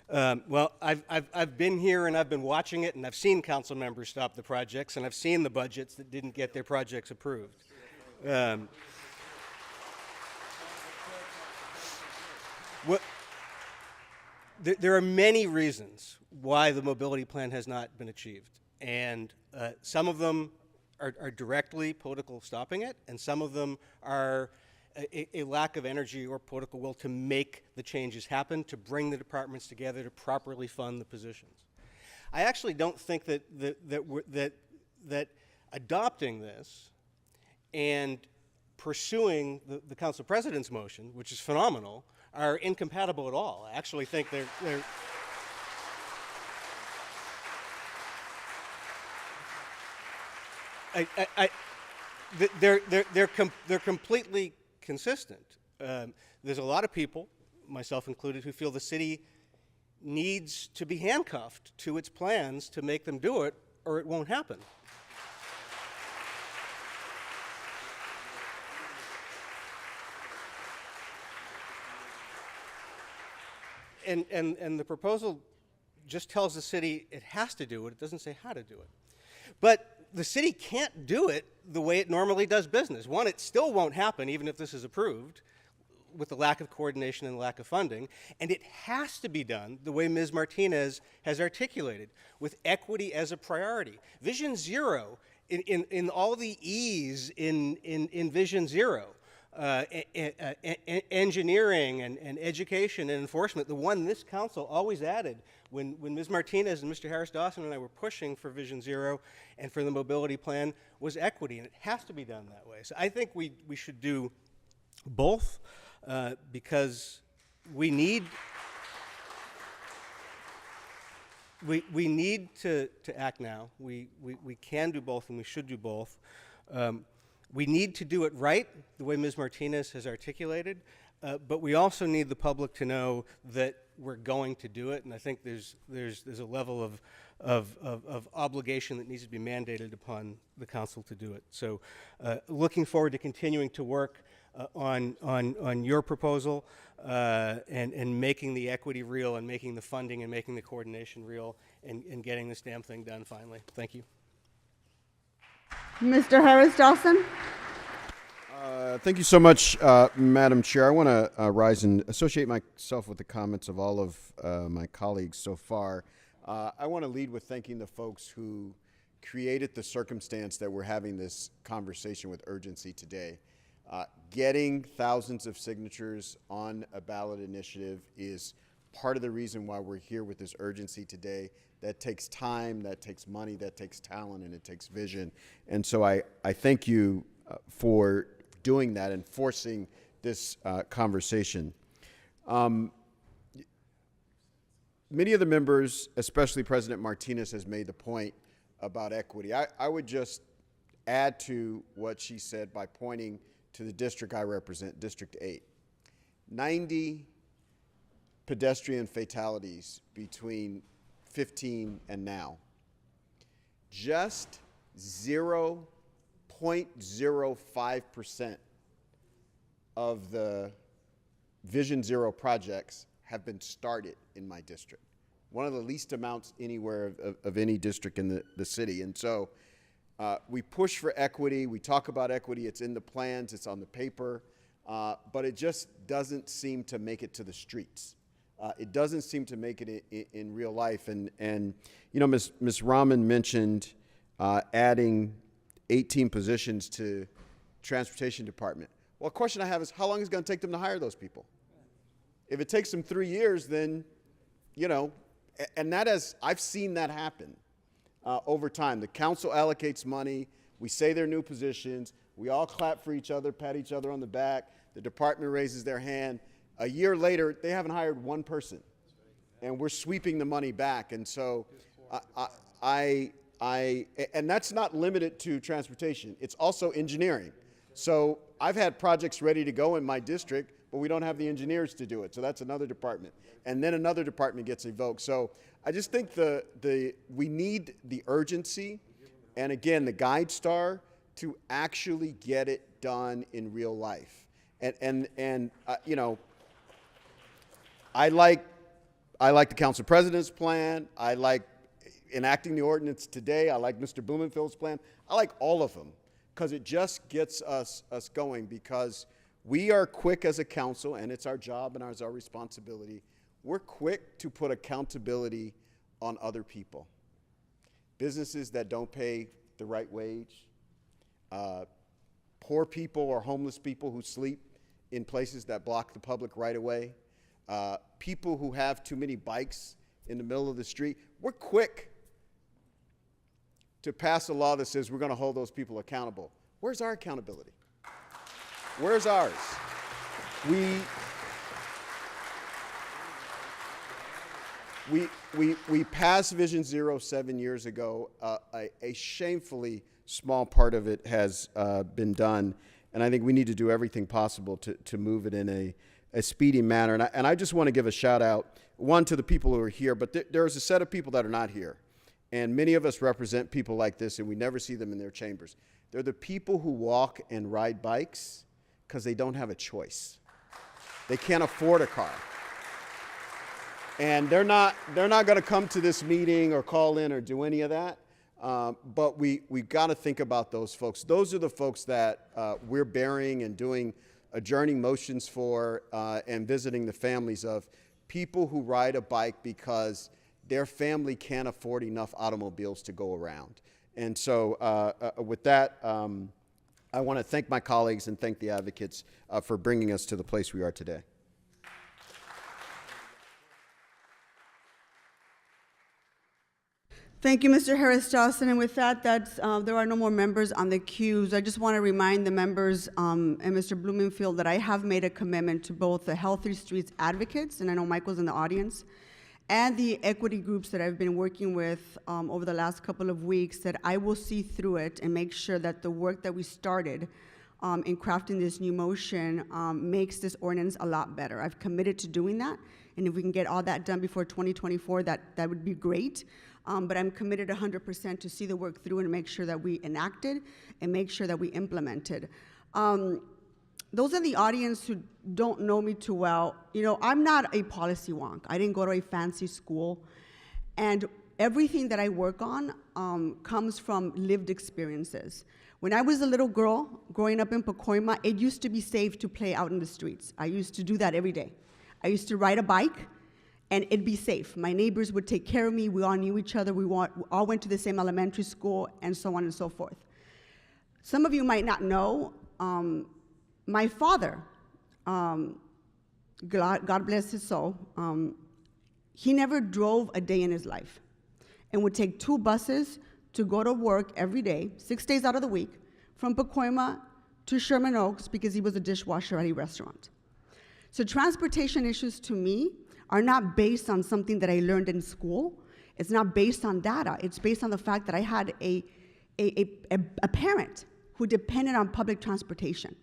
Well, I've been here and I've been watching it, and I've seen council members stop the projects, and I've seen the budgets that didn't get their projects approved. There are many reasons why the mobility plan has not been achieved, and some of them are directly political stopping it, and some of them are a lack of energy or political will to make the changes happen, to bring the departments together to properly fund the positions. I actually don't think that adopting this and pursuing the council president's motion, which is phenomenal, are incompatible at all. I actually think they're completely consistent. There's a lot of people, myself included, who feel the city needs to be handcuffed to its plans to make them do it, or it won't happen. And the proposal just tells the city it has to do it. It doesn't say how to do it. But the city can't do it the way it normally does business. One, it still won't happen even if this is approved. with the lack of coordination and lack of funding, and it has to be done the way Ms. Martinez has articulated, with equity as a priority. Vision Zero, in all the E's in Vision Zero, engineering and education and enforcement, the one this council always added when Ms. Martinez and Mr. Harris-Dawson and I were pushing for Vision Zero and for the mobility plan, was equity, and it has to be done that way. So I think we should do both, because we need to act now. We can do both, and we should do both. We need to do it right, the way Ms. Martinez has articulated, but we also need the public to know that we're going to do it, and I think there's a level of obligation that needs to be mandated upon the council to do it. So looking forward to continuing to work on your proposal and making the equity real, and making the funding and making the coordination real, and getting this damn thing done finally. Thank you. Mr. Harris-Dawson? Thank you so much, Madam Chair. I want to rise and associate myself with the comments of all of my colleagues so far. I want to lead with thanking the folks who created the circumstance that we're having this conversation with urgency today. Getting thousands of signatures on a ballot initiative is part of the reason why we're here with this urgency today. That takes time, that takes money, that takes talent, and it takes vision. And so I thank you for doing that and forcing this conversation. Many of the members, especially President Martinez, has made the point about equity. I would just add to what she said by pointing to the district I represent, District 8. 90 pedestrian fatalities between 15 and now. Just 0.05% of the Vision Zero projects have been started in my district. One of the least amounts anywhere of any district in the city. And so we push for equity. We talk about equity. It's in the plans. It's on the paper. But it just doesn't seem to make it to the streets. It doesn't seem to make it in real life. And you know, Ms. Rahman mentioned adding 18 positions to Transportation Department. Well, a question I have is, how long is it going to take them to hire those people? If it takes them 3 years, then, you know, and I've seen that happen over time. The council allocates money. We say they're new positions. We all clap for each other, pat each other on the back. The department raises their hand. A year later, they haven't hired one person, and we're sweeping the money back. And so and that's not limited to transportation. It's also engineering. So I've had projects ready to go in my district, but we don't have the engineers to do it. So that's another department. And then another department gets evoked. So I just think we need the urgency and, again, the guide star to actually get it done in real life. And you know, I like the council president's plan. I like enacting the ordinance today. I like Mr. Blumenfield's plan. I like all of them because it just gets us going, because we are quick as a council, and it's our job and it's our responsibility. We're quick to put accountability on other people. Businesses that don't pay the right wage, poor people or homeless people who sleep in places that block the public right of way, people who have too many bikes in the middle of the street. We're quick to pass a law that says we're going to hold those people accountable. Where's our accountability? Where's ours? We passed Vision Zero 7 years ago. A shamefully small part of it has been done, and I think we need to do everything possible to move it in a speedy manner. And I just want to give a shout out, one, to the people who are here, but there's a set of people that are not here. And many of us represent people like this, and we never see them in their chambers. They're the people who walk and ride bikes because they don't have a choice. They can't afford a car. And they're not going to come to this meeting or call in or do any of that. But we've got to think about those folks. Those are the folks that we're burying and doing adjourning motions for and visiting the families of people who ride a bike because their family can't afford enough automobiles to go around. And so with that, I want to thank my colleagues and thank the advocates for bringing us to the place we are today. Thank you, Mr. Harris-Dawson. And with that, there are no more members on the queues. I just want to remind the members and Mr. Blumenfield that I have made a commitment to both the Healthy Streets advocates, and I know Michael's in the audience, and the equity groups that I've been working with over the last couple of weeks, that I will see through it and make sure that the work that we started in crafting this new motion makes this ordinance a lot better. I've committed to doing that, and if we can get all that done before 2024, that would be great. But I'm committed 100% to see the work through and make sure that we enacted and make sure that we implemented. Those in the audience who don't know me too well, you know, I'm not a policy wonk. I didn't go to a fancy school. And everything that I work on comes from lived experiences. When I was a little girl growing up in Pacoima, it used to be safe to play out in the streets. I used to do that every day. I used to ride a bike, and it'd be safe. My neighbors would take care of me. We all knew each other. We all went to the same elementary school, and so on and so forth. Some of you might not know, my father, God bless his soul, he never drove a day in his life and would take 2 buses to go to work every day, 6 days out of the week, from Pacoima to Sherman Oaks because he was a dishwasher at a restaurant. So transportation issues to me are not based on something that I learned in school. It's not based on data. It's based on the fact that I had a parent who depended on public transportation.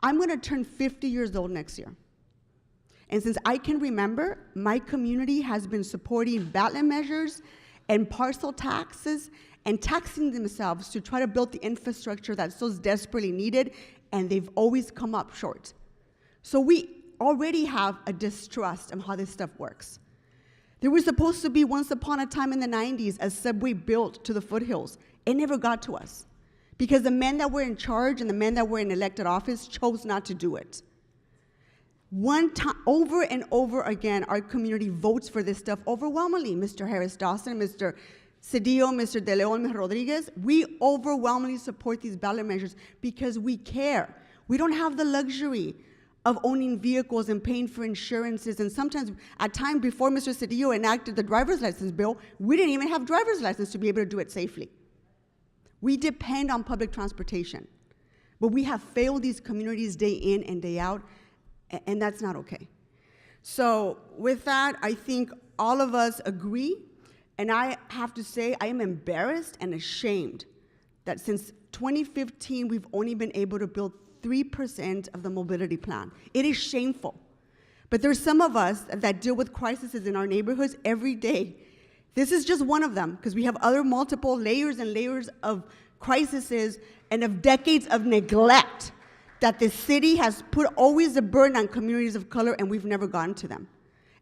I'm gonna turn 50 years old next year. And since I can remember, my community has been supporting ballot measures and parcel taxes and taxing themselves to try to build the infrastructure that's so desperately needed, and they've always come up short. So we already have a distrust of how this stuff works. There was supposed to be, once upon a time in the 90s, a subway built to the foothills. It never got to us because the men that were in charge and the men that were in elected office chose not to do it. One time, over and over again, our community votes for this stuff overwhelmingly. Mr. Harris-Dawson, Mr. Cedillo, Mr. De Leon, Mr. Rodriguez, we overwhelmingly support these ballot measures because we care. We don't have the luxury of owning vehicles and paying for insurances, and sometimes, at times before Mr. Cedillo enacted the driver's license bill, we didn't even have driver's license to be able to do it safely. We depend on public transportation, but we have failed these communities day in and day out, and that's not okay. So with that, I think all of us agree, and I have to say I am embarrassed and ashamed that since 2015, we've only been able to build 3% of the mobility plan. It is shameful. But there's some of us that deal with crises in our neighborhoods every day. This is just one of them, because we have other multiple layers and layers of crises and of decades of neglect that the city has put always a burden on communities of color, and we've never gotten to them.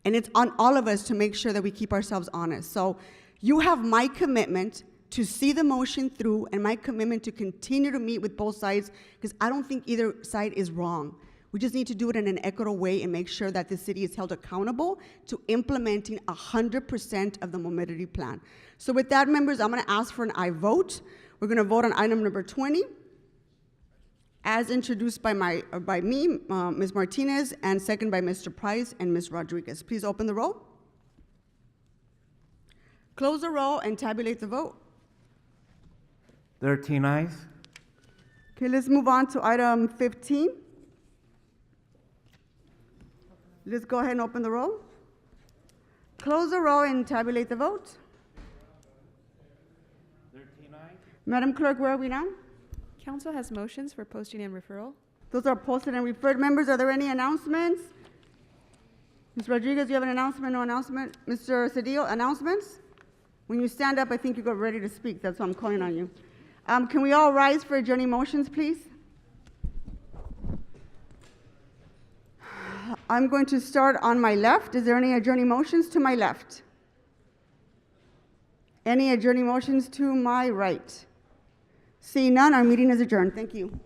And it's on all of us to make sure that we keep ourselves honest. So you have my commitment to see the motion through, and my commitment to continue to meet with both sides, because I don't think either side is wrong. We just need to do it in an equitable way and make sure that the city is held accountable to implementing 100% of the mobility plan. So with that, members, I'm gonna ask for an aye vote. We're gonna vote on item number 20, as introduced by me, Ms. Martinez, and second by Mr. Price and Ms. Rodriguez. Please open the roll. Close the roll and tabulate the vote. 13 ayes. Okay, let's move on to item 15. Let's go ahead and open the roll. Close the roll and tabulate the vote. 13 ayes. Madam Clerk, where are we now? Council has motions for posting and referral. Those are posted and referred. Members, are there any announcements? Ms. Rodriguez, you have an announcement? No announcement? Mr. Cedillo, announcements? When you stand up, I think you got ready to speak. That's why I'm calling on you. Can we all rise for adjourning motions, please? I'm going to start on my left. Is there any adjourning motions to my left? Any adjourning motions to my right? Seeing none, our meeting is adjourned. Thank you.